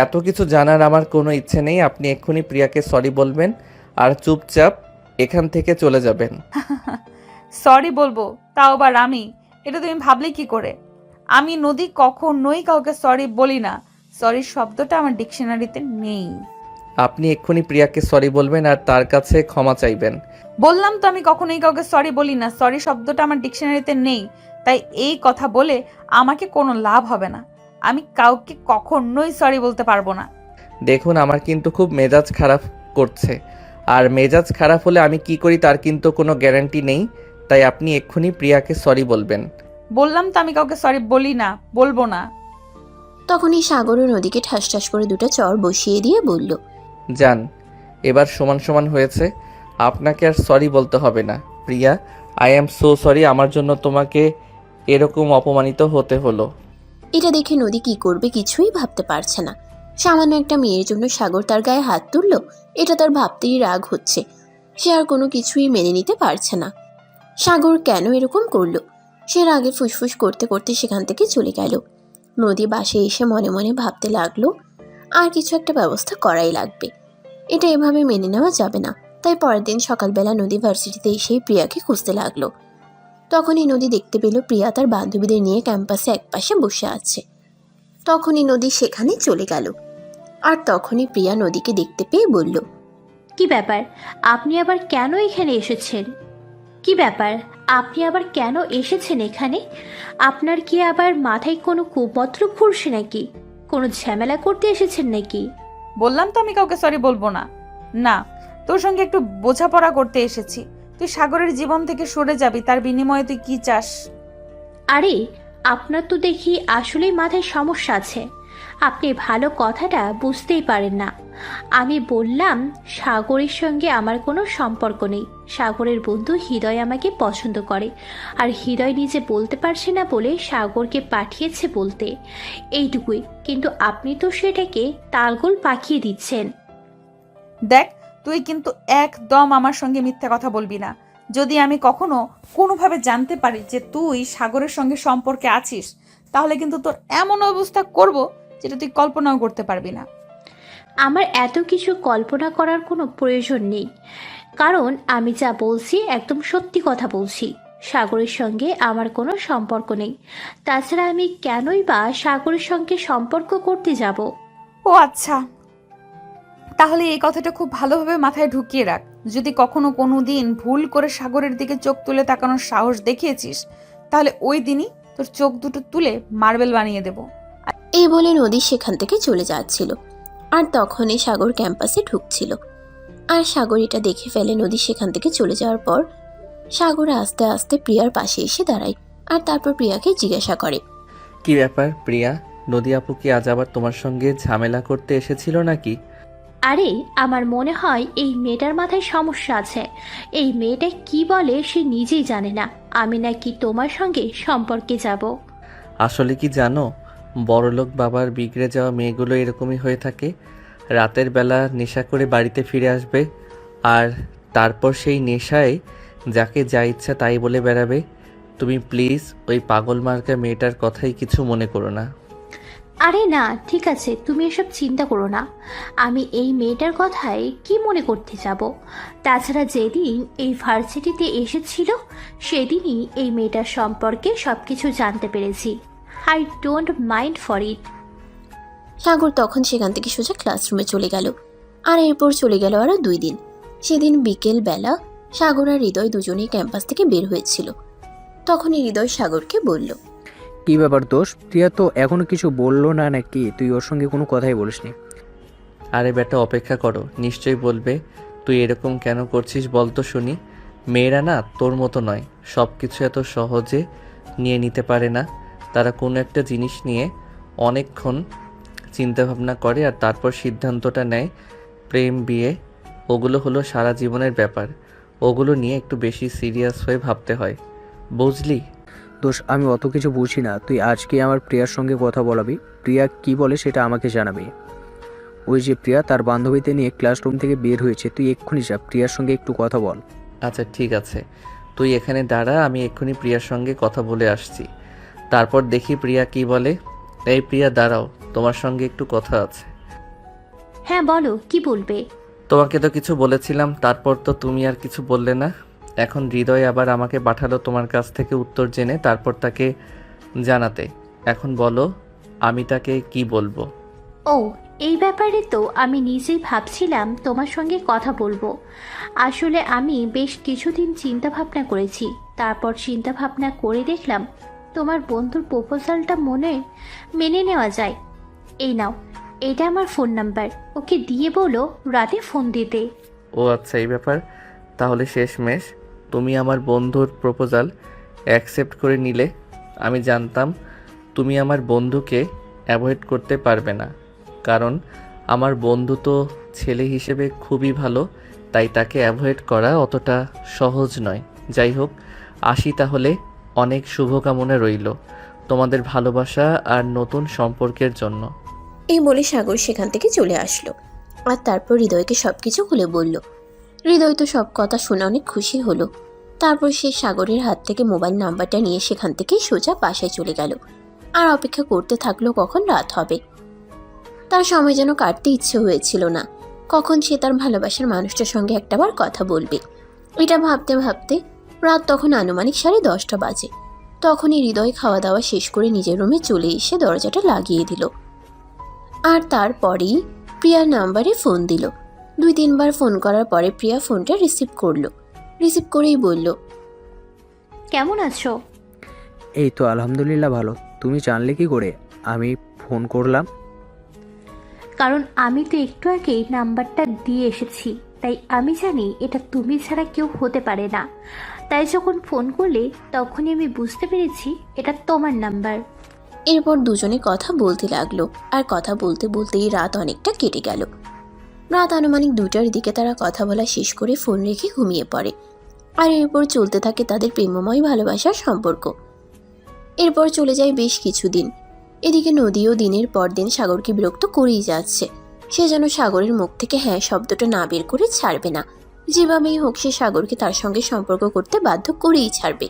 এত কিছু জানার আমার কোনো ইচ্ছে নেই। আপনি এক্ষুনি প্রিয়াকে সরি বলবেন আর চুপচাপ এখান থেকে চলে যাবেন। সরি বলবো, তাও আবার আমি? এটা তুমি ভাবলে কি করে? আমি নদী কখনোই কাউকে সরি বলি না। সরি শব্দটা আমার ডিকশনারিতে নেই। আপনি এক্ষুনি প্রিয়াকে সরি বলবেন আর তার কাছে ক্ষমা চাইবেন। বললাম তো আমি কখনোই কাউকে সরি বলি না। সরি শব্দটা আমার ডিকশনারিতে নেই, তাই এই কথা বলে আমাকে কোনো লাভ হবে না। আমি কাউকে কখনোই সরি বলতে পারবো না। দেখুন, আমার কিন্তু খুব মেজাজ খারাপ করছে, আর মেজাজ খারাপ হলে আমি কি করি তার কিন্তু কোনো গ্যারান্টি নেই। তাই আপনি এক্ষুনি প্রিয়াকে সরি বলবেন। বললাম তো আমি কাউকে সরি বলি না, বলবো না। তখনই সাগর ও নদীকে ঠাস ঠাস করে দুটো চর বসিয়ে দিয়ে বলল, যান, এবার সমান সমান হয়েছে, আপনাকে আর সরি বলতে হবে না। প্রিয়া, আই অ্যাম সো সরি, আমার জন্য তোমাকে এরকম অপমানিত হতে হলো। এটা দেখে নদী কি করবে কিছুই ভাবতে পারছে না। সামান্য একটা মেয়ের জন্য সাগর তার গায়ে হাত তুলল, এটা তার ভাবতেই রাগ হচ্ছে। সে আর কোনো কিছুই মেনে নিতে পারছে না। সাগর কেন এরকম করলো? সে রাগে ফুসফুস করতে করতে সেখান থেকে চলে গেল। নদী বাসে এসে মনে মনে ভাবতে লাগলো, আর কিছু একটা ব্যবস্থা করাই লাগবে। এটা এভাবে মেনে নেওয়া যাবে না। তাই পরের দিন সকালবেলা নদী ভার্সিটিতে এসেই প্রিয়াকে খুঁজতে লাগলো। তখনই নদী দেখতে পেল প্রিয়া তার বান্ধবীদের নিয়ে ক্যাম্পাসে একপাশে বসে আছে। তখনই নদী সেখানে চলে গেল। আর তখনই প্রিয়া নদীকে দেখতে পেয়ে বলল, কি ব্যাপার, আপনি আবার কেন এখানে এসেছেন? কি ব্যাপার, আপনি আবার কেন এসেছেন এখানে? আপনার কি আবার মাথায় কোনো কুমতলব ঘুরছে নাকি? কোনো ঝামেলা করতে এসেছেন নাকি? বললাম তো আমি কাউকে সরি বলবো না। না, তোর সঙ্গে একটু বোঝাপড়া করতে এসেছি। তুই সাগরের জীবন থেকে সরে যাবি, তার বিনিময়ে তুই কি চাস? আরে, আপনার তো দেখি আসলেই মাথায় সমস্যা আছে। আপনি ভালো কথাটা বুঝতেই পারেন না। আমি বললাম সাগরের সঙ্গে আমার কোনো সম্পর্ক নেই। সাগরের বন্ধু হৃদয় আমাকে পছন্দ করে, আর হৃদয় নিজে বলতে পারছে না বলে সাগরকে পাঠিয়েছে বলতে, এইটুকুই। কিন্তু আপনি তো সেটাকে তালগোল পাকিয়ে দিচ্ছেন। দেখ, তুই কিন্তু একদম আমার সঙ্গে মিথ্যা কথা বলবি না। যদি আমি কখনো কোনোভাবে জানতে পারি যে তুই সাগরের সঙ্গে সম্পর্কে আছিস, তাহলে কিন্তু তোর এমন অবস্থা করব যেটা তুই কল্পনাও করতে পারবি না। আমার এত কিছু কল্পনা করার কোনো প্রয়োজন নেই, কারণ আমি যা বলছি একদম সত্যি কথা বলছি। সাগরের সঙ্গে আমার কোনো সম্পর্ক নেই। তাছাড়া আমি কেনই বা সাগরের সঙ্গে সম্পর্ক করতে যাব? ও আচ্ছা, তাহলে এই কথাটা খুব ভালোভাবে মাথায় ঢুকিয়ে রাখ। যদি কখনো কোনো দিন ভুল করে সাগরের দিকে চোখ তুলে তাকানোর সাহস দেখিয়েছিস, তাহলে ওই দিনই তোর চোখ দুটো তুলে মার্বেল বানিয়ে দেব। এই বলে নদী সেখান থেকে চলে যাচ্ছিল। আর তখনই সাগর ক্যাম্পাসে ঢুকছিল। আর সাগর এটা দেখে ফেলে নদী সেখান থেকে চলে যাওয়ার পর। সাগর আস্তে আস্তে প্রিয়ার পাশে এসে দাঁড়ায়, আর তারপর প্রিয়াকে জিজ্ঞাসা করে, কি ব্যাপার প্রিয়া, নদী আপু কি আজ আবার তোমার সঙ্গে ঝামেলা করতে এসেছিল নাকি? আরে, আমার মনে হয় এই মেয়েটার মাথায় সমস্যা আছে। এই মেয়েটা কি বলে সে নিজেই জানে না। আমি নাকি তোমার সঙ্গে সম্পর্কে যাব। আসলে কি জানো, বড়লোক বাবার বিগড়ে যাওয়া মেয়েগুলো এরকমই হয়ে থাকে। রাতের বেলা নেশা করে বাড়িতে ফিরে আসবে, আর তারপর সেই নেশায় যাকে যা ইচ্ছা তাই বলে বেড়াবে। তুমি প্লিজ ওই পাগল মার্কা মেয়েটার কথাই কিছু মনে করো না। আরে না, ঠিক আছে, তুমি এসব চিন্তা করো না। আমি এই মেয়েটার কথায় কি মনে করতে যাব? তাছাড়া যেদিন এই ভার্সিটিতে এসেছিল সেদিনই এই মেয়েটার সম্পর্কে সব কিছু জানতে পেরেছি। I don't mind for it. Sagar তখন সেখান থেকে সোজা ক্লাসরুমে চলে গেল। আর এরপর চলে গেল আরো 2 দিন। সেদিন বিকেল বেলা সাগর আর হৃদয় দুজনেই ক্যাম্পাস থেকে বের হয়েছিল। তখনই হৃদয় সাগরকে বলল, কি ব্যাপার দোষ, প্রিয়া তো এখনো কিছু বললো না নাকি? তুই ওর সঙ্গে কোনো কথাই বলিসনি? আরে বেটা, অপেক্ষা করো, নিশ্চয়ই বলবে। তুই এরকম কেন করছিস বল তো শুনি। মেয়েরা না তোর মতো নয়, সব কিছু এত সহজে নিয়ে নিতে পারে না। তারা কোনো একটা জিনিস নিয়ে অনেকক্ষণ চিন্তাভাবনা করে আর তারপর সিদ্ধান্তটা নেয়। প্রেম, বিয়ে, ওগুলো হলো সারা জীবনের ব্যাপার। ওগুলো নিয়ে একটু বেশি সিরিয়াস হয়ে ভাবতে হয়, বুঝলি? দোষ, আমি অত কিছু বুঝি না। তুই আজকে আমার প্রিয়ার সঙ্গে কথা বলাবি। প্রিয়া কি বলে সেটা আমাকে জানাবি। ওই যে প্রিয়া তার বান্ধবীতে নিয়ে ক্লাসরুম থেকে বের হয়েছে, তুই এক্ষুনি যা, প্রিয়ার সঙ্গে একটু কথা বল। আচ্ছা ঠিক আছে, তুই এখানে দাঁড়া, আমি এক্ষুনি প্রিয়ার সঙ্গে কথা বলে আসছি। তারপর দেখি প্রিয়া কি বলে। এই প্রিয়া দাঁড়াও, তোমার সঙ্গে একটু কথা আছে। হ্যাঁ বলো, কি বলবে? তোমাকে তো কিছু বলেছিলাম, তারপর তো তুমি আর কিছু বললে না। এখন হৃদয় আবার আমাকে পাঠালো তোমার কাছ থেকে উত্তর জেনে, তারপর তাকে জানাতে। এখন বলো আমি তাকে কি বলবো। ও, এই ব্যাপারে তো আমি নিজেই ভাবছিলাম তোমার সঙ্গে কথা বলবো। আসলে আমি বেশ কিছুদিন চিন্তা ভাবনা করেছি, তারপর চিন্তা ভাবনা করে দেখলাম তোমার বন্ধুর প্রপোজালটা মেনে নেওয়া যায়। এই নাও, এটা আমার ফোন নাম্বার, ওকে দিয়ে বলো রাতে ফোন দিতে। ও আচ্ছা, এই ব্যাপার। তাহলে শেষমেশ তুমি আমার বন্ধুর প্রপোজাল অ্যাকসেপ্ট করে নিলে। আমি জানতাম তুমি আমার বন্ধুকে অ্যাভয়েড করতে পারবে না, কারণ আমার বন্ধু তো ছেলে হিসেবে খুবই ভালো, তাই তাকে অ্যাভয়েড করা অতটা সহজ নয়। যাই হোক, আসি তাহলে। অনেক শুভকামনা রইল তোমাদের ভালোবাসা আর নতুন সম্পর্কের জন্য। এই বলে সাগর সেখান থেকে চলে আসলো। আর তারপর হৃদয়কে সব কিছু খুলে বলল। হৃদয় তো সব কথা শুনে অনেক খুশি হলো। তারপর সে সাগরের হাত থেকে মোবাইল নাম্বারটা নিয়ে সেখান থেকে সোজা বাসায় চলে গেল। আর অপেক্ষা করতে থাকলো কখন রাত হবে। তার সময় যেন কাটতে ইচ্ছে হয়েছিল না, কখন সে তার ভালোবাসার মানুষটার সঙ্গে একটাবার কথা বলবে। এটা ভাবতে ভাবতে রাত তখন আনুমানিক 10:30 বাজে। তখনই হৃদয় খাওয়া দাওয়া শেষ করে নিজের রুমে চলে এসে দরজাটা লাগিয়ে দিল। আর তারপরেই প্রিয়ার নাম্বারে ফোন দিল। 2-3 বার ফোন করার পরে প্রিয়া ফোনটা রিসিভ করলো। রিসিভ করেই বলল, কেমন আছো? এই তো আলহামদুলিল্লাহ ভালো। তুমি জানলে কি করে আমি ফোন করলাম? কারণ আমি তো একটু আগেই নাম্বারটা দিয়ে এসেছি, তাই আমি জানি এটা তুমি ছাড়া কেউ হতে পারে না। তাই যখন ফোন করলে তখনই আমি বুঝতে পেরেছি এটা তোমার নাম্বার। এরপর দুজনে কথা বলতে লাগলো। আর কথা বলতে বলতেই রাত অনেকটা কেটে গেল। রাত আনুমানিক 2টার দিকে তারা কথা বলা শেষ করে ফোন রেখে ঘুমিয়ে পড়ে। আর এরপর চলতে থাকে তাদের প্রেমময় ভালোবাসার সম্পর্ক। এরপর চলে যায় বেশ কিছুদিন। এদিকে নদীও দিনের পর দিন সাগরকে বিরক্ত করেই যাচ্ছে। সে যেন সাগরের মুখ থেকে হ্যাঁ শব্দটা না বের করে ছাড়বে না। যেভাবেই হোক সে সাগরকে তার সঙ্গে সম্পর্ক করতে বাধ্য করেই ছাড়বে।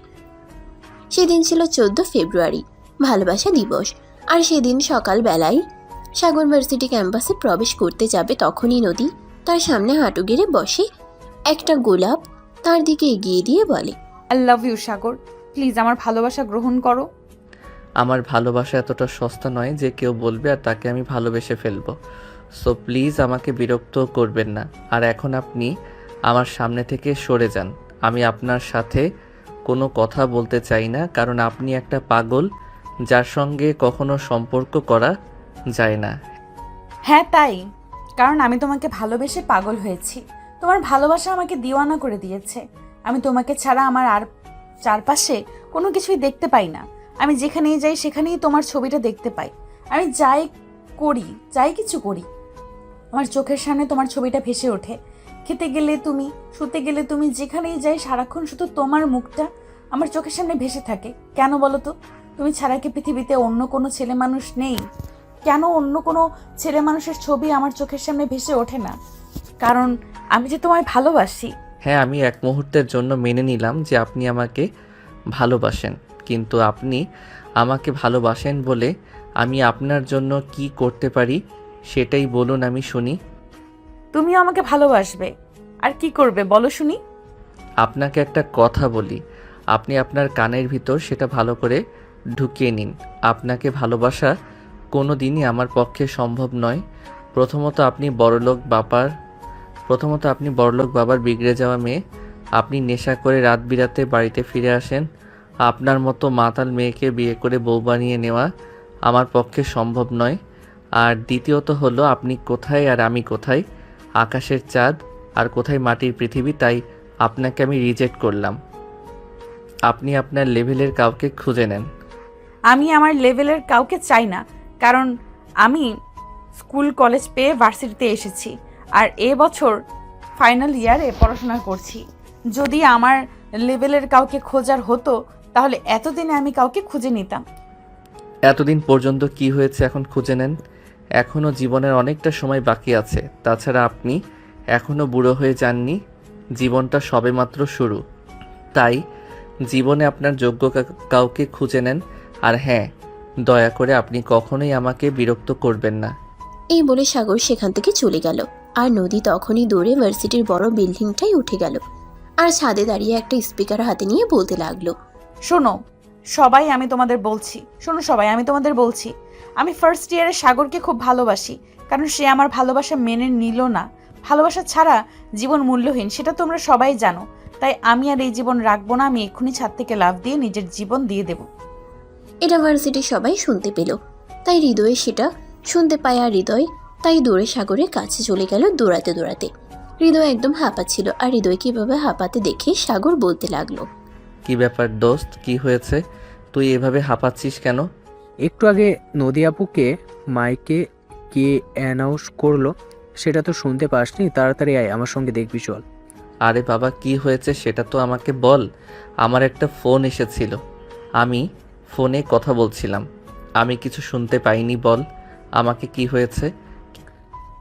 সেদিন ছিল 14 ফেব্রুয়ারি, ভালোবাসা দিবস। আর সেদিন সকালবেলায় সাগর ভার্সিটি ক্যাম্পাসে প্রবেশ করতে যাবে, তখনই নদী তার সামনে হাঁটু গেড়ে বসে একটা গোলাপ তার দিকে এগিয়ে দিয়ে বলে, I love you Sagar, please আমার ভালোবাসা গ্রহণ করো। আমার ভালোবাসা এতটা সস্তা নয় যে কেউ বলবে আর তাকে আমি ভালোবেসে ফেলবো। সো প্লিজ আমাকে বিরক্ত করবেন না। আর এখন আপনি আমার সামনে থেকে সরে যান। আমি আপনার সাথে কোনো কথা বলতে চাই না, কারণ আপনি একটা পাগল যার সঙ্গে কখনো সম্পর্ক করা যায় না। হ্যাঁ তাই, কারণ আমি তোমাকে ভালোবেসে পাগল হয়েছি। তোমার ভালোবাসা আমাকে দিওয়ানা করে দিয়েছে। আমি তোমাকে ছাড়া আমার আর চারপাশে কোনো কিছুই দেখতে পাই না। আমি যেখানেই যাই সেখানেই তোমার ছবিটা দেখতে পাই। আমি যাই কিছু করি, আমার চোখের সামনে তোমার ছবিটা ভেসে ওঠে। খেতে গেলে তুমি, শুতে গেলে তুমি, যেখানেই যাই সারাক্ষণ শুধু তোমার মুখটা আমার চোখের সামনে ভেসে থাকে। কেন বলো তো? তুমি ছাড়া কি পৃথিবীতে অন্য কোনো ছেলে মানুষ নেই? কেন অন্য কোনো ছেলে মানুষের ছবি আমার চোখের সামনে ভেসে ওঠে না? কারণ আমি যে তোমায় ভালোবাসি। হ্যাঁ, আমি এক মুহূর্তের জন্য মেনে নিলাম যে আপনি আমাকে ভালোবাসেন, কিন্তু আপনি আমাকে ভালোবাসেন বলে আমি আপনার জন্য কি করতে পারি সেটাই বলুন, আমি শুনি। তুমিও আমাকে ভালোবাসবে, আর কি করবে বলো শুনি। আপনাকে একটা কথা বলি, আপনি আপনার কানের ভিতর সেটা ভালো করে ঢুকিয়ে নিন। আপনাকে ভালোবাসা কোনো দিনই আমার পক্ষে সম্ভব নয়। প্রথমত আপনি বড়লোক বাবার বিগড়ে যাওয়া মেয়ে। আপনি নেশা করে রাত বিরাতে বাড়িতে ফিরে আসেন। আপনার মতো মাতাল মেয়েকে বিয়ে করে বউ বানিয়ে নেওয়া আমার পক্ষে সম্ভব নয়। আর দ্বিতীয়ত হলো, আপনি কোথায় আর আমি কোথায়, আকাশের চাঁদ আর কোথায় মাটির পৃথিবী। তাই আপনাকে আমি রিজেক্ট করলাম। আপনি আপনার লেভেলের কাউকে খুঁজে নেন। আমি আমার লেভেলের কাউকে চাই না, কারণ আমি স্কুল কলেজ পেয়ে ভার্সিটিতে এসেছি আর এবছর ফাইনাল ইয়ারে পড়াশোনা করছি। যদি আমার লেভেলের কাউকে খোঁজার হতো তাহলে এতদিনে আমি কাউকে খুঁজে নিতাম। এতদিন পর্যন্ত কি হয়েছে এখন খুঁজে নেন। এখনও জীবনের অনেকটা সময় বাকি আছে। তাছাড়া আপনি এখনও বুড়ো হয়ে যাননি, জীবনটা সবেমাত্র শুরু। তাই জীবনে আপনার যোগ্য কাউকে খুঁজে নেন। আর হ্যাঁ, দয়া করে আপনি কখনোই আমাকে বিরক্ত করবেন না। এই বলে সাগর সেখান থেকে চলে গেল। আর নদী তখনই দৌড়ে ভার্সিটির বড় বিল্ডিংটাই উঠে গেল। আর ছাদে দাঁড়িয়ে একটা স্পিকার হাতে নিয়ে বলতে লাগলো, শোনো সবাই, আমি তোমাদের বলছি, আমি ফার্স্ট ইয়ারে সাগরকে খুব ভালোবাসি, কারণ সে আমার ভালোবাসা মেনে নিল না। ভালোবাসা ছাড়া জীবন মূল্যহীন, সেটা তোমরা সবাই জানো। তাই আমি আর এই জীবন রাখবো না, আমি এক্ষুনি ছাদ থেকে লাফ দিয়ে নিজের জীবন দিয়ে দেব। এটা ভার্সিটির সবাই শুনতে পেল। তাই হৃদয়ে সেটা শুনতে পায়। আর হৃদয় তাই দৌড়ে সাগরের কাছে চলে গেল দৌড়াতে দৌড়াতে। হৃদয় একদম হাঁপাচ্ছিল। আর হৃদয় কিভাবে হাঁপাতে দেখে সাগর বলতে লাগলো, কি ব্যাপার দোস্ত, কি হয়েছে? তুই এভাবে হাঁপাচ্ছিস কেন? একটু আগে নদী আপুকে মাইকে কে অ্যানাউন্স করলো সেটা তো শুনতে পাসনি? তাড়াতাড়ি আয়, আমার সঙ্গে দেখবি চল। আরে বাবা, কি হয়েছে সেটা তো আমাকে বল। আমার একটা ফোন এসেছিল, আমি ফোনে কথা বলছিলাম, আমি কিছু শুনতে পাইনি। বল আমাকে কি হয়েছে।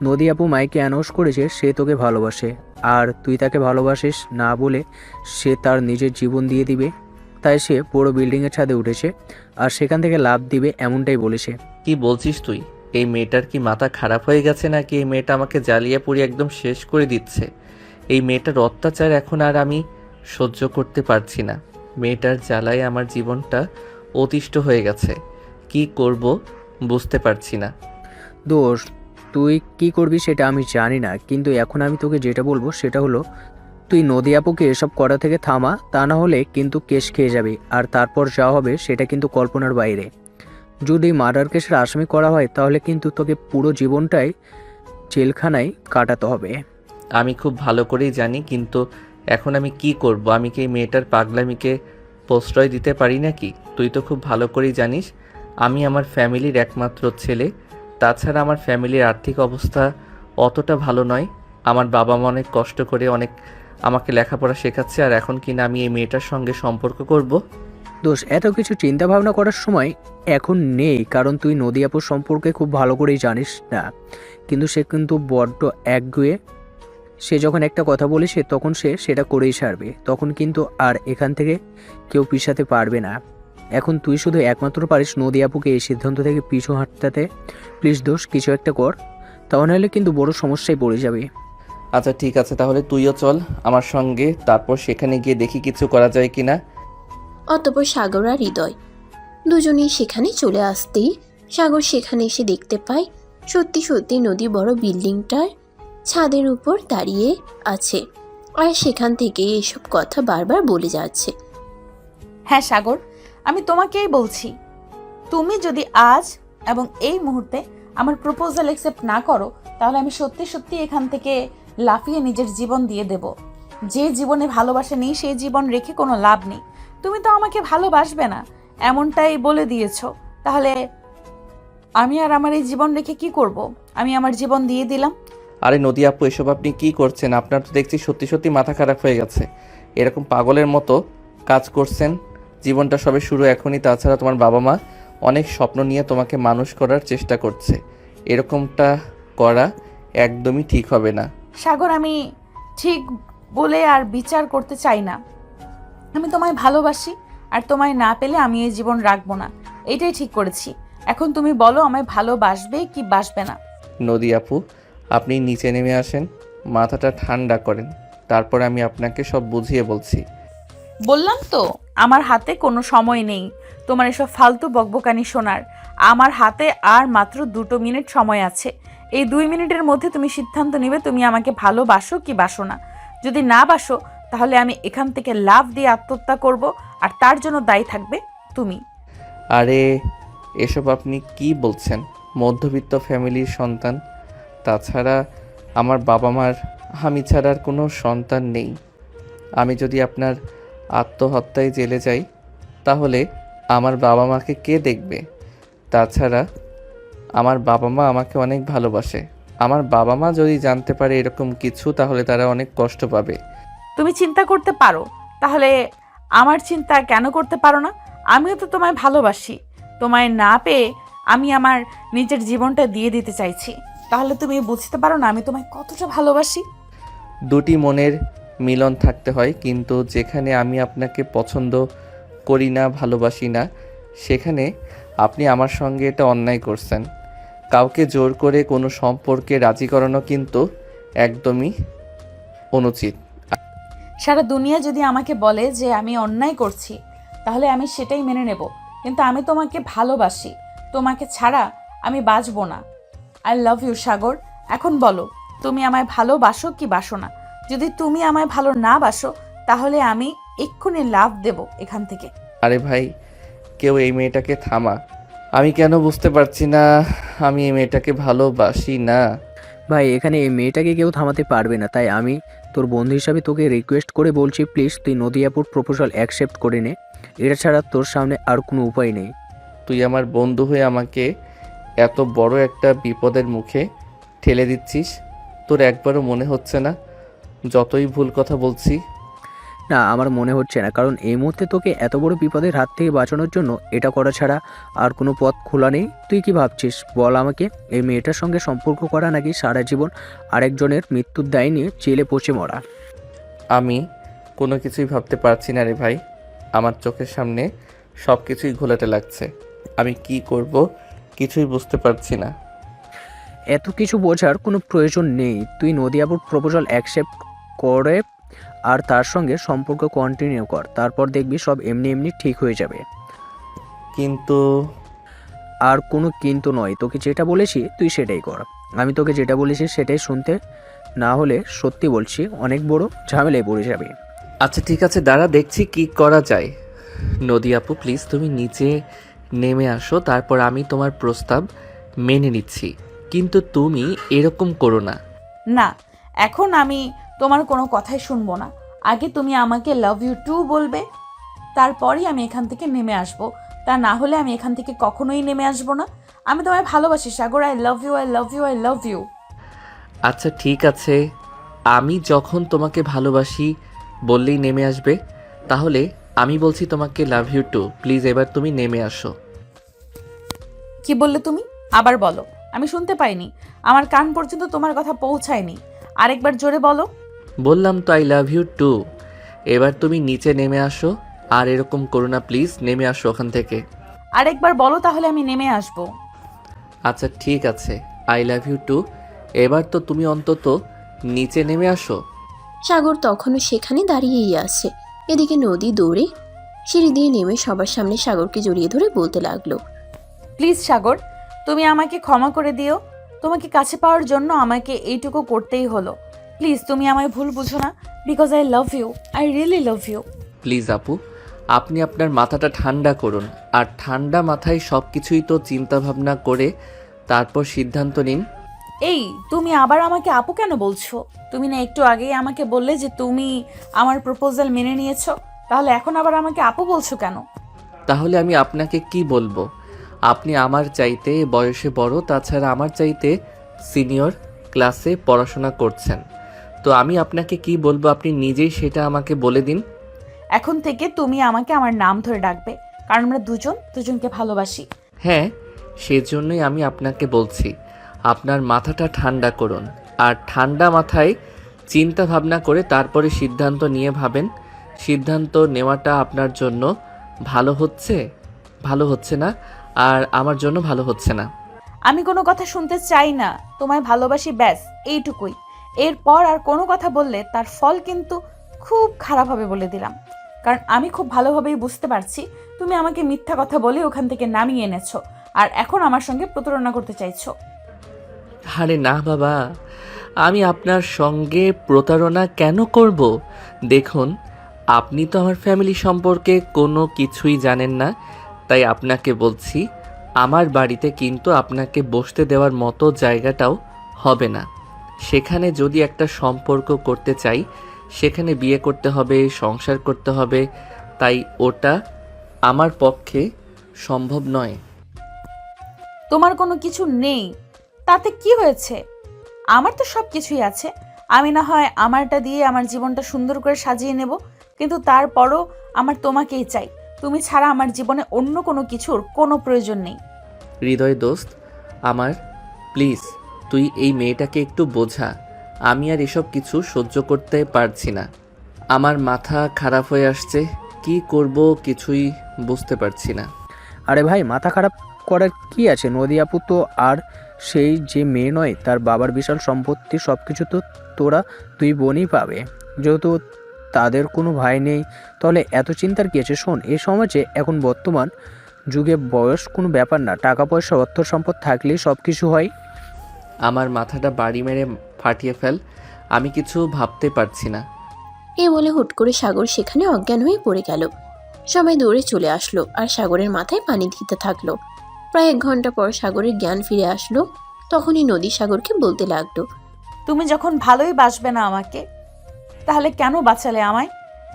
নদী আপু মাইকে অ্যানাউন্স করেছে সে তোকে ভালোবাসে, আর তুই তাকে ভালোবাসিস না বলে সে তার নিজের জীবন দিয়ে দিবে। তাই সে পুরো বিল্ডিংয়ের ছাদে উঠেছে আর সেখান থেকে লাফ দিবে, এমনটাই বলেছে। কি বলছিস তুই? এই মেয়েটার কি মাথা খারাপ হয়ে গেছে নাকি? এই মেয়েটা আমাকে জ্বালিয়ে পুড়িয়ে একদম শেষ করে দিচ্ছে। এই মেয়েটার অত্যাচার এখন আর আমি সহ্য করতে পারছি না। মেয়েটার জ্বালায় আমার জীবনটা অতিষ্ঠ হয়ে গেছে। কি করব বুঝতে পারছি না। দোষ, তুই কি করবি সেটা আমি জানি না, কিন্তু এখন আমি তোকে যেটা বলবো সেটা হলো তুই নদী আপুকে এসব করা থেকে থামা, তা না হলে কিন্তু কেস খেয়ে যাবি। আর তারপর যা হবে সেটা কিন্তু কল্পনার বাইরে। যদি মার্ডার কেসের আসামি করা হয় তাহলে কিন্তু তোকে পুরো জীবনটাই জেলখানায় কাটাতে হবে। আমি খুব ভালো করেই জানি, কিন্তু এখন আমি কি করব? আমি কি এই মেয়েটার পাগলামিকে প্রশ্রয় দিতে পারি নাকি? তুই তো খুব ভালো করেই জানিস আমি আমার ফ্যামিলির একমাত্র ছেলে। তাছাড়া আমার ফ্যামিলির আর্থিক অবস্থা অতটা ভালো নয়। আমার বাবা মা অনেক কষ্ট করে অনেক আমাকে লেখাপড়া শেখাচ্ছে, আর এখন কিনা আমি এই মেয়েটার সঙ্গে সম্পর্ক করব? দোষ, এত কিছু চিন্তা ভাবনা করার সময় এখন নেই, কারণ তুই নদী আপুর সম্পর্কে খুব ভালো করেই জানিস না। কিন্তু সে কিন্তু বড্ড একগুঁয়ে। সে যখন একটা কথা বলেছে তখন সে সেটা করেই ছাড়বে, তখন কিন্তু আর এখান থেকে কেউ পিছাতে পারবে না। এখন তুই শুধু একমাত্র পারিস নদী আপুকে এই সিদ্ধান্ত থেকে পিছু হাঁটতে। প্লিজ দোষ, কিছু একটা কর, তা নাহলে কিন্তু বড় সমস্যায় পড়ে যাবে। আচ্ছা ঠিক আছে, তাহলে তুইও চল আমার সঙ্গে, তারপর সেখানে গিয়ে দেখি কিছু করা যায় কিনা। অতঃপর সাগর আর হৃদয় দুজনেই সেখানে চলে আসতেই সাগর সেখানে এসে দেখতে পায় সত্যি সত্যি নদী বড় বিল্ডিংটার ছাদের উপর দাঁড়িয়ে আছে। আর সেখান থেকে এসব কথা বারবার বলে যাচ্ছে। হ্যাঁ সাগর, আমি তোমাকেই বলছি, তুমি যদি আজ এবং এই মুহূর্তে আমার প্রপোজাল অ্যাকসেপ্ট না করো তাহলে আমি সত্যি সত্যি এখান থেকে লাফিয়ে নিজের জীবন দিয়ে দেব। যে জীবনে ভালোবাসা নেই সেই জীবন রেখে কোনো লাভ নেই। তুমি তো আমাকে ভালোবাসবে না, এমনটাই বলে দিয়েছো। তাহলে আমি আর আমার এই জীবন রেখে কি করব? আমি আমার জীবন দিয়ে দিলাম। আরে নদী আপু, এসব আপনি কি করছেন? আপনার তো দেখছি সত্যি সত্যি মাথা খারাপ হয়ে গেছে। এরকম পাগলের মতো কাজ করছেন। জীবনটা সবে শুরু এখনই। তাছাড়া তোমার বাবা মা অনেক স্বপ্ন নিয়ে তোমাকে মানুষ করার চেষ্টা করছে। এরকমটা করা একদমই ঠিক হবে না। সাগর, আমি ঠিক বলে আর বিচার করতে চাই না। আমি তোমায় ভালোবাসি, আর তোমায় না পেলে আমি এই জীবন রাখবো না, এটাই ঠিক করেছি। এখন তুমি বলো, আমায় ভালোবাসবে কি বাসবে না? নদী আপু, আপনি নিচে নেমে আসেন, মাথাটা ঠান্ডা করেন, তারপর আমি আপনাকে সব বুঝিয়ে বলছি। বললাম তো আমার হাতে কোনো সময় নেই তোমার এসব ফালতু বকবকানি শোনার। আমার হাতে আর মাত্র 2 মিনিট সময় আছে। এই 2 মিনিটের মধ্যে তুমি সিদ্ধান্ত নিবে তুমি আমাকে ভালোবাসো কি বাসো না। যদি না বাসো তাহলে আমি এখান থেকে লাফ দিয়ে আত্মহত্যা করব, আর তার জন্য দায়ী থাকবে তুমি। আরে এসব আপনি কি বলছেন? মধ্যবিত্ত ফ্যামিলির সন্তান। তাছাড়া আমার বাবা মার আমি ছাড়া আর কোনো সন্তান নেই। আমি যদি আপনার আত্মহত্যায় জেলে যাই তাহলে আমার বাবা মাকে কে দেখবে? তাছাড়া আমার বাবা মা আমাকে অনেক ভালোবাসে। আমার বাবা মা যদি জানতে পারে এরকম কিছু তাহলে তারা অনেক কষ্ট পাবে। তুমি চিন্তা করতে পারো, তাহলে আমার চিন্তা কেন করতে পারো না? আমিও তো তোমায় ভালোবাসি। তোমায় না পেয়ে আমি আমার নিজের জীবনটা দিয়ে দিতে চাইছি। তাহলে তুমি বুঝতে পারো না আমি তোমায় কতটা ভালোবাসি? দুটি মনের মিলন থাকতে হয়, কিন্তু যেখানে আমি আপনাকে পছন্দ করি না, ভালোবাসি না, সেখানে আপনি আমার সঙ্গে এটা অন্যায় করছেন। কাউকে জোর করে কোনো সম্পর্কে রাজি করানো কিন্তু একদমই অনুচিত। সারা দুনিয়া যদি আমাকে বলে যে আমি অন্যায় করছি, তাহলে আমি সেটাই মেনে নেব। কিন্তু আমি তোমাকে ভালোবাসি, তোমাকে ছাড়া আমি বাঁচবো না। আই লাভ ইউ সাগর। এখন বলো, তুমি আমায় ভালোবাসো কি বাসো না? যদি তুমি আমায় ভালো না বাসো, তাহলে আমি এক্ষুনি লাভ দেব এখান থেকে। আরে ভাই, কেউ এই মেয়েটাকে থামা। আমি কেন বুঝতে পারছি না আমি এই মেয়েটাকে ভালোবাসি না। ভাই এখানে এই মেয়েটাকে কেউ থামাতে পারবে না, তাই আমি তোর বন্ধু হিসাবে তোকে রিকোয়েস্ট করে বলছি, প্লিজ তুই নদিয়াপুর প্রপোজাল অ্যাকসেপ্ট করে নে। এটা ছাড়া তোর সামনে আর কোনো উপায় নেই। তুই আমার বন্ধু হয়ে আমাকে এত বড় একটা বিপদের মুখে ঠেলে দিচ্ছিস। তোর একবারও মনে হচ্ছে না যতই ভুল কথা বলছি? না, আমার মনে হচ্ছে না, কারণ এই মুহূর্তে তোকে এত বড় বিপদের হাত থেকে বাঁচানোর জন্য এটা করা ছাড়া আর কোনো পথ খোলা নেই। তুই কি ভাবছিস বল আমাকে? এই মেয়েটার সঙ্গে সম্পর্ক করা নাকি সারা জীবন আরেকজনের মৃত্যুর দায় নিয়ে জেলে পচে মরা? আমি কোনো কিছুই ভাবতে পারছি না রে ভাই। আমার চোখের সামনে সব কিছুই ঘোলাটে লাগছে। আমি কি করব কিছুই বুঝতে পারছি না। এত কিছু বোঝার কোনো প্রয়োজন নেই। তুই নদিয়াপুর প্রপোজাল অ্যাকসেপ্ট করে আর তার সঙ্গে সম্পর্ক কন্টিনিউ কর, তারপর দেখবি সব এমনি এমনি ঠিক হয়ে যাবে। কিন্তু আর কোনো কিন্তু নয়, তোকে যেটা বলেছি তুই সেটাই কর। আমি তোকে যেটা বলেছি সেটাই শুনতে, না হলে সত্যি বলছি অনেক বড় ঝামেলায় পড়ে যাবে। আচ্ছা ঠিক আছে, দাঁড়া দেখছি কি করা যায়। নদী আপু প্লিজ তুমি নিচে নেমে আসো, তারপর আমি তোমার প্রস্তাব মেনে নিচ্ছি। কিন্তু তুমি এরকম করো না। না, এখন আমি তোমার কোনো কথাই শুনবো না। আগে তুমি আমাকে লাভ ইউ টু বলবে, তারপরই আমি এখান থেকে নেমে আসব। তা না হলে আমি এখান থেকে কখনোই নেমে আসবো না। আমি তোমায় ভালোবাসি Sagar. I love you, I love you, I love you. আচ্ছা ঠিক আছে, আমি যখন তোমাকে ভালোবাসি বললেই নেমে আসবে, তাহলে আমি বলছি তোমাকে লাভ ইউ টু। প্লিজ এবার তুমি নেমে আসো। কি বললে তুমি? আবার বলো, আমি শুনতে পাইনি। আমার কান পর্যন্ত তোমার কথা পৌঁছায়নি। আরেকবার জোরে বলো। বললাম তো আই লাভ ইউ টু। এবার তুমি নিচে নেমে আসো, আর এরকম করো না প্লিজ। নেমে আসো ওখান থেকে। আরেকবার বলো, তাহলে আমি নেমে আসবো। আচ্ছা ঠিক আছে, আই লাভ ইউ টু। এবার তো তুমি অন্তত নিচে নেমে আসো। সাগর তখনও সেখানে দাঁড়িয়েই আছে। এদিকে নদী দৌড়ে সিঁড়ি দিয়ে নেমে সবার সামনে সাগরকে জড়িয়ে ধরে বলতে লাগলো, প্লিজ সাগর, তুমি আমাকে ক্ষমা করে দিও। তোমাকে কাছে পাওয়ার জন্য আমাকে এইটুকু করতেই হলো। প্লিজ তুমি আমায় ভুল বুঝো না, because I love you, I really love you. Please আপু, আপনি আপনার মাথাটা ঠান্ডা করুন, আর ঠান্ডা মাথায় সব কিছুই তো চিন্তা ভাবনা করে তারপর সিদ্ধান্ত নিন। এই তুমি আবার আমাকে আপু কেন বলছো? তুমি না একটু আগেই আমাকে বললে যে তুমি আমার প্রপোজাল মেনে নিয়েছো, তাহলে এখন আবার আমাকে আপু বলছো কেন? তাহলে আমি আপনাকে কি বলবো? আপনি আমার চাইতে বয়সে বড়, তাছাড়া আমার চাইতে সিনিয়র ক্লাসে পড়াশোনা করছেন। তো আমি আপনাকে কি বলবো আপনি নিজেই সেটা আমাকে বলে দিন। এখন থেকে তুমি আমাকে আমার নাম ধরে ডাকবে, কারণ আমরা দুজনকে ভালোবাসি। হ্যাঁ, সেজন্যই আমি আপনাকে বলছি আপনার মাথাটা ঠান্ডা করুন, আর ঠান্ডা মাথায় চিন্তা ভাবনা করে তারপরে সিদ্ধান্ত নিয়ে ভাবেন সিদ্ধান্ত নেওয়াটা আপনার জন্য ভালো হচ্ছে না, আর আমার জন্য ভালো হচ্ছে না। আমি কোনো কথা শুনতে চাই না। তোমায় ভালোবাসি, ব্যাস এইটুকুই। এরপর আর কোনো কথা বললে তার ফল কিন্তু খুব খারাপ হবে বলে দিলাম। কারণ আমি খুব ভালোভাবেই বুঝতে পারছি তুমি আমাকে মিথ্যা কথা বলে ওখান থেকে নামিয়ে এনেছো, আর এখন আমার সঙ্গে প্রতারণা করতে চাইছো। আরে না বাবা, আমি আপনার সঙ্গে প্রতারণা কেন করব? দেখুন, আপনি তো আমার ফ্যামিলি সম্পর্কে কোনো কিছুই জানেন না, তাই আপনাকে বলছি আমার বাড়িতে কিন্তু আপনাকে বসতে দেওয়ার মতো জায়গাটাও হবে না। সেখানে যদি একটা সম্পর্ক করতে চাই, সেখানে বিয়ে করতে হবে, সংসার করতে হবে, তাই ওটা আমার পক্ষে সম্ভব নয়। তোমার কোনো কিছু নেই, তাতে কি হয়েছে? আমার তো সব কিছুই আছে। আমি না হয় আমারটা দিয়ে আমার জীবনটা সুন্দর করে সাজিয়ে নেব, কিন্তু তারপরও আমার তোমাকেই চাই। তুমি ছাড়া আমার জীবনে অন্য কোনো কিছুর কোনো প্রয়োজন নেই। হৃদয় দোস্ত আমার, প্লিজ তুই এই মেয়েটাকে একটু বোঝা। আমি আর এসব কিছু সহ্য করতে পারছি না। আমার মাথা খারাপ হয়ে আসছে, কি করব কিছুই বুঝতে পারছি না। আরে ভাই, মাথা খারাপ করার কি আছে? নদী আপু তো আর সেই যে মেয়ে নয়, তার বাবার বিশাল সম্পত্তি, সব কিছু তো তোরা দুই বোনই পাবে। যেহেতু তাদের কোনো ভাই নেই, তাহলে এত চিন্তার কি আছে? শোন, এই সমাজে এখন বর্তমান যুগে বয়স কোনো ব্যাপার না, টাকা পয়সা অর্থ সম্পদ থাকলেই সব কিছু হয়। আমার মাথাটা বাড়ি মেরে ফাটিয়ে ফেল, আমি কিছু ভাবতে পারছি না। এই বলে হুট করে সাগর সেখানে অজ্ঞান হয়ে পড়ে গেল। সবাই দৌড়ে চলে আসলো আর সাগরের মাথায় পানি দিতে থাকলো। প্রায় 1 ঘন্টা পর সাগরের জ্ঞান ফিরে আসলো। তখনই নদী সাগরকে বলতে লাগলো, তুমি যখন ভালোই বাসবে না আমাকে, তাহলে কেন বাঁচালে আমায়?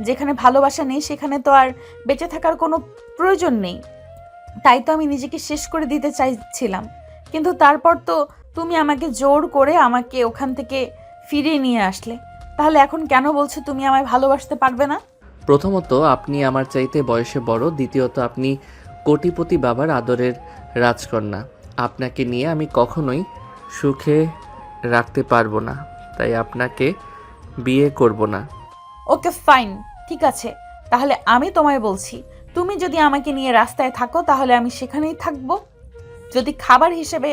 যেখানে ভালোবাসা নেই সেখানে তো আর বেঁচে থাকার কোনো প্রয়োজন নেই। তাই তো আমি নিজেকে শেষ করে দিতে চাইছিলাম, কিন্তু তারপর তো তুমি আমাকে জোর করে আমাকে ওখান থেকে ফিরিয়ে নিয়ে আসলে। তাহলে এখন কেন বলছো তুমি আমায় ভালোবাসতে পারবে না? প্রথমত আপনি আমার চাইতে বয়সে বড়, দ্বিতীয়ত আপনি কোটিপতি বাবার আদরের রাজকন্যা। আপনাকে নিয়ে আমি কখনোই সুখে রাখতে পারবো না, তাই আপনাকে বিয়ে করব না। ওকে ফাইন, ঠিক আছে, তাহলে আমি তোমায় বলছি, তুমি যদি আমাকে নিয়ে রাস্তায় থাকো তাহলে আমি সেখানেই থাকবো। যদি খাবার হিসেবে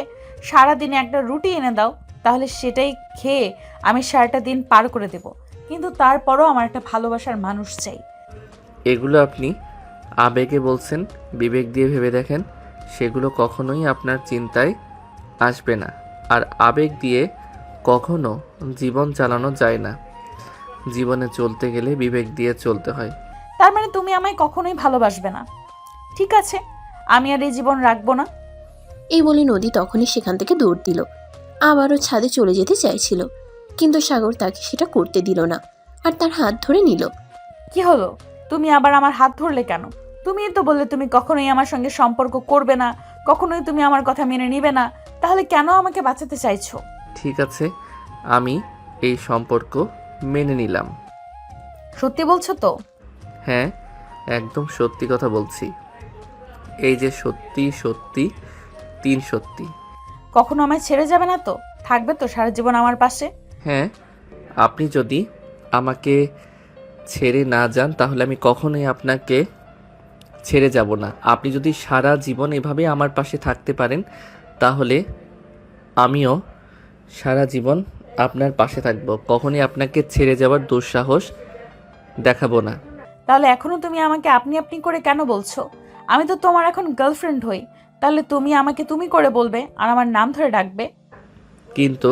সারাদিনে একটা রুটি এনে দাও তাহলে সেটাই খেয়ে আমি সারাটা দিন পার করে দেব, কিন্তু তারপরও আমার একটা ভালোবাসার মানুষ চাই। এগুলো আপনি আবেগে বলছেন, বিবেক দিয়ে ভেবে দেখেন, সেগুলো কখনোই আপনার চিন্তায় আসবে না। আর আবেগ দিয়ে কখনো জীবন চালানো যায় না। জীবনে চলতে গেলে বিবেক দিয়ে চলতে হয়। তার মানে তুমি আমায় কখনোই ভালোবাসবে না? ঠিক আছে, আমি আর এই জীবন রাখবো না। এই বলে নদী তখনই সেখান থেকে দৌড় দিল। আবারও ছাদে চলে যেতে চাইছিল, কিন্তু সাগর তাকে সেটা করতে দিল না আর তার হাত ধরে নিল। কি হলো? তুমি আবার আমার হাত ধরলে কেন? তুমিই তো বললে তুমি কখনোই আমার সঙ্গে সম্পর্ক করবে না, কখনোই তুমি আমার কথা মেনে নিবে না, তাহলে কেন আমাকে বাঁচাতে চাইছো? ঠিক আছে, আমি এই সম্পর্ক মেনে নিলাম। সত্যি বলছো তো? হ্যাঁ, একদম সত্যি কথা বলছি। এই যে সত্যি সত্যি 3 সত্যি। কখনো আমায় ছেড়ে যাবে না তো? থাকবে তো সারা জীবন আমার পাশে? হ্যাঁ, আপনি যদি আমাকে ছেড়ে না যান তাহলে আমি কখনোই আপনাকে ছেড়ে যাব না। আপনি যদি সারা জীবন এভাবে আমার পাশে থাকতে পারেন তাহলে আমিও সারা জীবন আপনার পাশে থাকব, কখনোই আপনাকে ছেড়ে যাওয়ার দুঃসাহস দেখাবো না। তাহলে এখনো তুমি আমাকে আপনি আপনি করে কেন বলছো? আমি তো তোমার এখন গার্লফ্রেন্ড হই, তাহলে তুমি আমাকে তুমি করে বলবে আর আমার নাম ধরে ডাকবে। কিন্তু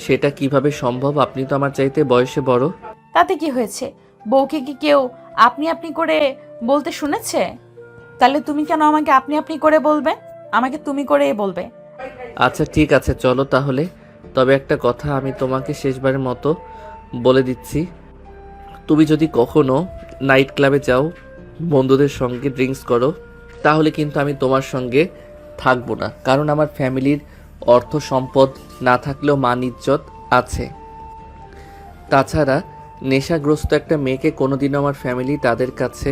সেটা কিভাবে সম্ভব? আপনি তো আমার চাইতে বয়সে বড়। তাতে কি হয়েছে? বউকে কি কেউ আপনি আপনি করে বলতে শুনেছে? তাহলে তুমি কেন আমাকে আপনি আপনি করে বলবে? আমাকে তুমি করেই বলবে। আচ্ছা ঠিক আছে, চলো তাহলে। তবে একটা কথা আমি তোমাকে শেষবারের মতো বলে দিচ্ছি, তুমি যদি কখনো নাইট ক্লাবে যাও, বন্ধুদের সঙ্গে ড্রিঙ্কস করো, তাহলে কিন্তু আমি তোমার সঙ্গে থাকবো না। কারণ আমার ফ্যামিলির অর্থ সম্পদ না থাকলেও মান ইজ্জত আছে। তাছাড়া নেশাগ্রস্ত একটা মেয়েকে কোনোদিনও আমার ফ্যামিলি তাদের কাছে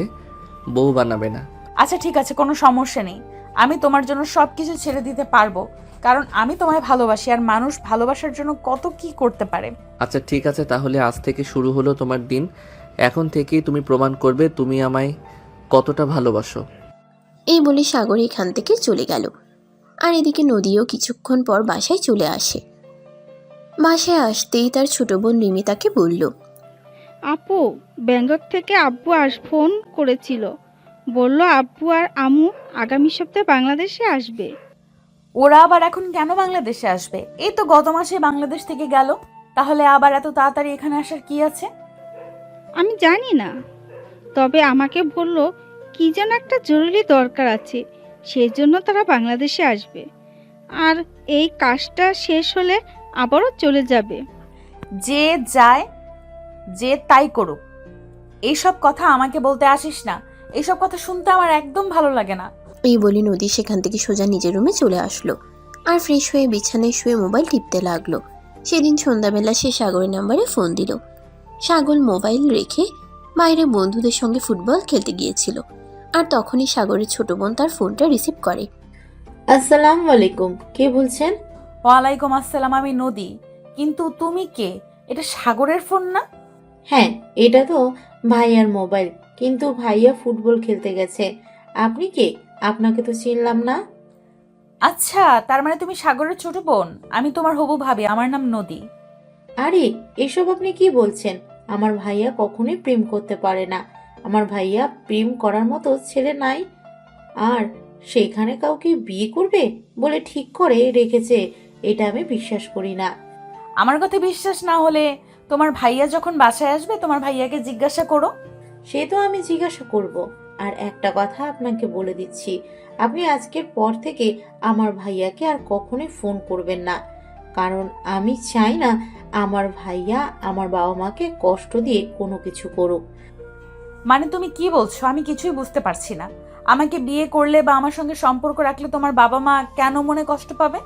বউ বানাবে না। আচ্ছা ঠিক আছে, কোনো সমস্যা নেই, আমি তোমার জন্য সব কিছু ছেড়ে দিতে পারবো, কারণ আমি তোমায় ভালোবাসি আর মানুষ ভালোবাসার জন্য কত কি করতে পারে। আচ্ছা ঠিক আছে, তাহলে আজ থেকে শুরু হলো তোমার দিন। এখন থেকেই তুমি প্রমাণ করবে তুমি আমায় কতটা ভালোবাসো। এই বলে সাগর এখান থেকে চলে গেল। আর এদিকে নদীও কিছুক্ষণ পর বাসায় চলে আসে। বাসায় আসতেই তার ছোট বোন রিমি তাকে বলল, আপু, ব্যাংকক থেকে আব্বু ফোন করেছিল, বলল আব্বু আর আম্মু আগামী সপ্তাহে বাংলাদেশে আসবে। ওরা আবার এখন কেন বাংলাদেশে আসবে? এই তো গত মাসে বাংলাদেশ থেকে গেল, তাহলে আবার এত তাড়াতাড়ি এখানে আসার কি আছে? আমি জানি না, তবে আমাকে বলল কি যেন একটা জরুরি দরকার আছে, সেই জন্য তারা বাংলাদেশে আসবে। আর এই কাজটা শেষ হলে আবারও চলে যাবে। যে যায় যে তাই করুক, এইসব কথা আমাকে বলতে আসিস না, এইসব কথা শুনতে আমার একদম ভালো লাগে না। এই বলে নদী সেখান থেকে সোজা নিজের রুমে চলে আসলো আর ফ্রেশ হয়ে বিছানায় শুয়ে মোবাইল টিপতে লাগলো। সেদিন সন্ধ্যাবেলা সে সাগরের নাম্বারে ফোন দিল। সাগর মোবাইল রেখে বাইরে বন্ধুদের সঙ্গে ফুটবল খেলতে গিয়েছিল। আর তখনই সাগরের ছোট বোন তার ফোনটা রিসিভ করে। আসসালামু আলাইকুম, কে বলছেন? ওয়ালাইকুম আসসালাম, আমি নদী। কিন্তু তুমি কে? এটা সাগরের ফোন না? হ্যাঁ, এটা তো ভাইয়ার মোবাইল, কিন্তু ভাইয়া ফুটবল খেলতে গেছে। আপনি কে? আপনাকে তো চিনলাম না। আচ্ছা, তার মানে তুমি সাগরের ছোট বোন। আমি তোমার হবু ভাবি, আমার নাম নদী। আরে এসব আপনি কি বলছেন? আমার ভাইয়া কখনোই প্রেম করতে পারে না। আমার ভাইয়া প্রেম করার মতো ছেলে নাই। আর সেখানে কাউকে বিয়ে করবে বলে ঠিক করে রেখেছে, এটা আমি বিশ্বাস করি না। আমার কথা বিশ্বাস না হলে তোমার ভাইয়া যখন বাসায় আসবে তোমার ভাইয়াকে জিজ্ঞাসা করো। সে তো আমি জিজ্ঞাসা করব। আর একটা কথা আপনাকে বলে দিচ্ছি, আপনি আজকের পর থেকে আমার ভাইয়াকে আর কখনোই ফোন করবেন না, কারণ আমি চাই না আমার ভাইয়া আমার বাবা মাকে কষ্ট দিয়ে কোনো কিছু করুক। মানে তুমি কি বলছো? আমি কিছুই বুঝতে পারছি না। আমাকে বিয়ে করলে বা আমার সঙ্গে সম্পর্ক রাখলে তোমার বাবা মা কেন মনে কষ্ট পাবে?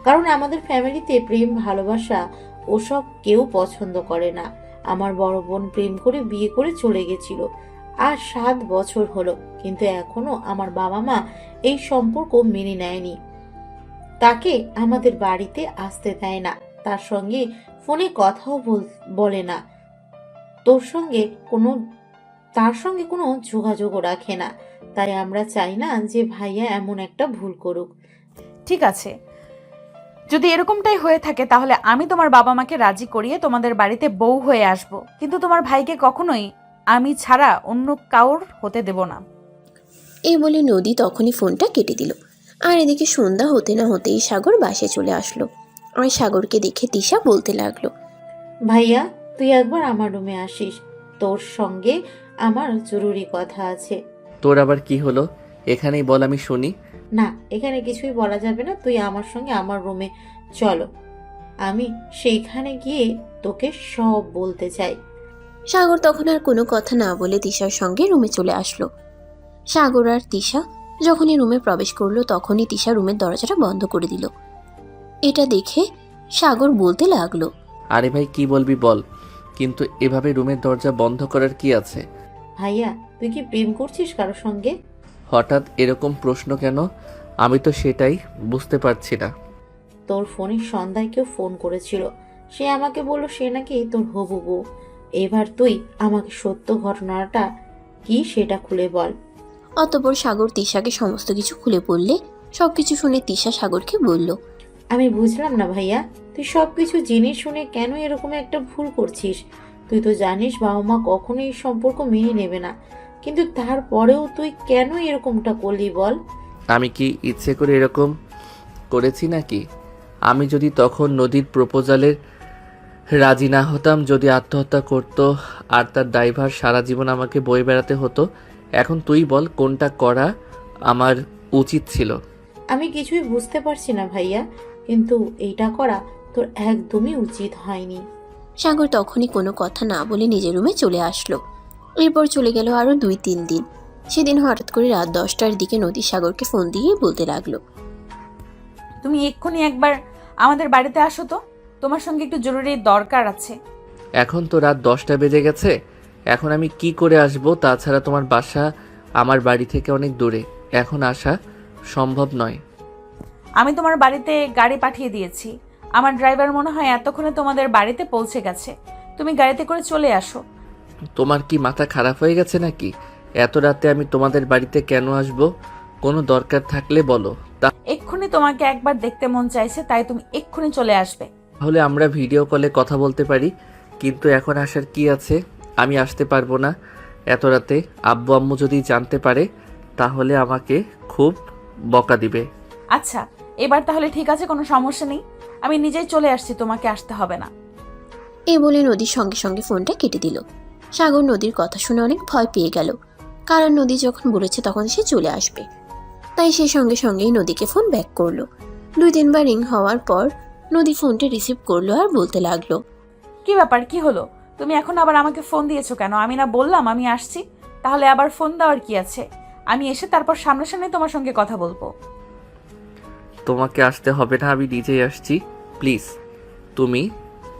কারণ আমাদের ফ্যামিলিতে প্রেম ভালোবাসা ওসব কেউ পছন্দ করে না। আমার বড় বোন প্রেম করে বিয়ে করে চলে গেছিল, আর 7 বছর হলো, কিন্তু এখনো আমার বাবা মা এই সম্পর্ক মেনে নেয়নি। তাকে আমাদের বাড়িতে আসতে দেয় না, তার সঙ্গে ফোনে কথাও বলে না, তার সঙ্গে কোনো যোগাযোগও রাখে না। তাই আমরা চাই না যে ভাইয়া এমন একটা ভুল করুক। ঠিক আছে, যদি এরকমটাই হয়ে থাকে তাহলে আমি তোমার বাবা মাকে রাজি করিয়ে তোমাদের বাড়িতে বউ হয়ে আসব, কিন্তু তোমার ভাইকে কখনোই আমি ছাড়া অন্য কাউর হতে দেব না। এই বলে নদী তখনই ফোনটা কেটে দিল। আর এদিকে সন্ধ্যা হতে না হতেই সাগর বাসায় চলে আসলো। আর সাগরকে দেখে তিশা বলতে লাগলো, ভাইয়া তুই একবার আমার রুমে আসিস, তোর সঙ্গে আমার জরুরি কথা আছে। তোর আবার কি হলো? এখানেই বল, আমি শুনি। না, এখানে কিছুই বলা যাবে না, তুই আমার সঙ্গে আমার রুমে চলো, আমি সেইখানে গিয়ে তোকে সব বলতে চাই। সাগর তখন আর কোনো কথা না বলে তিশার সঙ্গে রুমে চলে আসলো। সাগর আর তিশা যখনই রুমে প্রবেশ করলো তখনই তিশা রুমের দরজাটা বন্ধ করে দিল। এটা দেখে সাগর বলতে লাগলো, আরে ভাই, কি বলবি বল, কিন্তু এভাবে রুমের দরজা বন্ধ করার কি আছে? ভাইয়া তুই কি প্রেম করছিস কারোর সঙ্গে? হঠাৎ এরকম প্রশ্ন কেন? আমি তো সেটাই বুঝতে পারছি না। তোর ফোনে সন্ধ্যায় কেউ ফোন করেছিল, সে আমাকে বলল সে নাকি তোর হবু বউ। এবার তুই আমাকে সত্য ঘটনাটা কি সেটা খুলে বল। অতঃপর সাগর তিশাকে সমস্ত কিছু খুলে বললে সবকিছু শুনে তিশা সাগরকে বলল, আমি বুঝলাম না ভাইয়া, তুই সবকিছু জেনে শুনে কেন এরকম একটা ভুল করছিস? তুই তো জানিস বাবা মা কখনো এই সম্পর্ক মেনে নেবে না, কিন্তু তারপরেও তুই কেন এরকমটা করলি বল? আমি কি ইচ্ছে করে এরকম করেছি নাকি? আমি যদি তখন নদীর প্রপোজালের রাজি না হতাম, যদি আত্মহত্যা করত আর তার ড্রাইভার সারা জীবন আমাকে বয়ে বেড়াতে হতো, এখন তুই বল কোনটা করা আমার উচিত ছিল? আমি কিছুই বুঝতে পারছি না ভাইয়া, কিন্তু এইটা করা তোর একদমই উচিত হয়নি। সাগর তখনই কোনো কথা না বলে নিজের রুমে চলে আসলো। এরপর চলে গেল আরো 2-3 দিন। সেদিন হঠাৎ করে রাত 10টার দিকে নদী সাগরকে ফোন দিয়ে বলতে লাগলো, তুমি এক্ষুনি একবার আমাদের বাড়িতে আসো তো, তোমার সঙ্গে একটু জরুরি দরকার আছে। এখন তো রাত 10টা বেজে গেছে, এখন আমি কি করে আসব? তাছাড়া তোমার বাসা আমার বাড়ি থেকে অনেক দূরে, এখন আসা সম্ভব নয়। আমি তোমার বাড়িতে গাড়ি পাঠিয়ে দিয়েছি, আমার ড্রাইভার মনে হয় এতক্ষণে তোমাদের বাড়িতে পৌঁছে গেছে। তুমি গাড়িতে করে চলে আসো। তোমার কি মাথা খারাপ হয়ে গেছে নাকি? এত রাতে আমি তোমাদের বাড়িতে কেন আসব? কোনো দরকার থাকলে বলো, এক্ষুনি তোমাকে একবার দেখতে মন চাইছে, তাই তুমি এক্ষুনি চলে আসবে। তাহলে আমরা ভিডিও কলে কথা বলতে পারি, কিন্তু এখন আসার কি আছে? আমি আসতে পারবো না এত রাতে। আব্বু আম্মু যদি জানতে পারে তাহলে আমাকে খুব বকা দিবে। আচ্ছা, এবার তাহলে ঠিক আছে, কোনো সমস্যা নেই, আমি নিজেই চলে আসছি, তোমাকে আসতে হবে না। এই বলে নদীর সঙ্গে সঙ্গে ফোনটা কেটে দিল। সাগর নদীর কথা শুনে অনেক ভয় পেয়ে গেল, কারণ নদী যখন বলেছে তখন সে চলে আসবে। তাই সে সঙ্গে সঙ্গেই নদীকে ফোন ব্যাক করলো। 2-3 বার রিং হওয়ার পর নদী ফোনটা রিসিভ করলো আর বলতে লাগলো, কি ব্যাপার, কি হলো? তুমি এখন আবার আমাকে ফোন দিয়েছো কেন? আমি না বললাম আমি আসছি? তাহলে আবার ফোন দেওয়ার কি আছে? আমি এসে তারপর সামনাসামনি তোমার সঙ্গে কথা বলবো। তোমাকে আসতে হবে না, আমি নিজেই আসছি। প্লিজ তুমি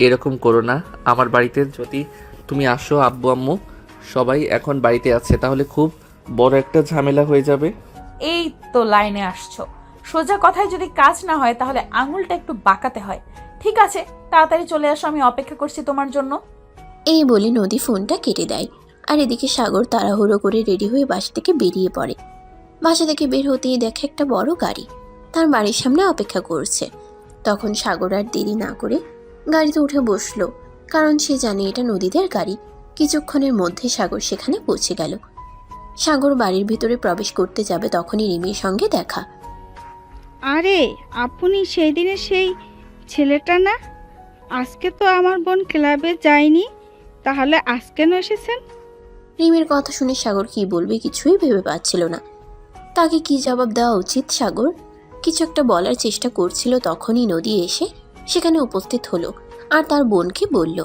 এরকম করো না। আমার বাড়িতে যদি তুমি আসো, আব্বু আম্মু সবাই এখন বাড়িতে আছে, তাহলে খুব বড় একটা ঝামেলা হয়ে যাবে। এই তো লাইনে আসছো। সোজা কথায় যদি কাজ না হয় তাহলে আঙুলটা একটু বাঁকাতে হয়। ঠিক আছে, তাড়াতাড়ি চলে আসো, আমি অপেক্ষা করছি তোমার জন্য। এই বলে নদী ফোনটা কেটে দেয়। আর এদিকে সাগর তাড়াহুড়ো করে রেডি হয়ে বাসা থেকে বেরিয়ে পড়ে। বাসা থেকে বের হতেই দেখে একটা বড় গাড়ি তার বাড়ির সামনে অপেক্ষা করছে। তখন সাগর আর দেরি না করে গাড়িতে উঠে বসলো, কারণ সে জানে এটা নদীদের গাড়ি। কিছুক্ষণের মধ্যে সাগর সেখানে পৌঁছে গেল। সাগর বাড়ির ভিতরে প্রবেশ করতে যাবে তখনই রিমির সঙ্গে দেখা। আরে আপনি সেই দিনে সেই ছেলেটা না? আজকে তো আমার বোন ক্লাবে যায়নি, তাহলে আজ কেন এসেছেন? রিমির কথা শুনে সাগর কি বলবে কিছুই ভেবে পাচ্ছিল না। তাকে কি জবাব দেওয়া উচিত। সাগর কিছু একটা বলার চেষ্টা করছিল, তখনই নদী এসে সেখানে উপস্থিত হলো আর তার বোনকে বলল,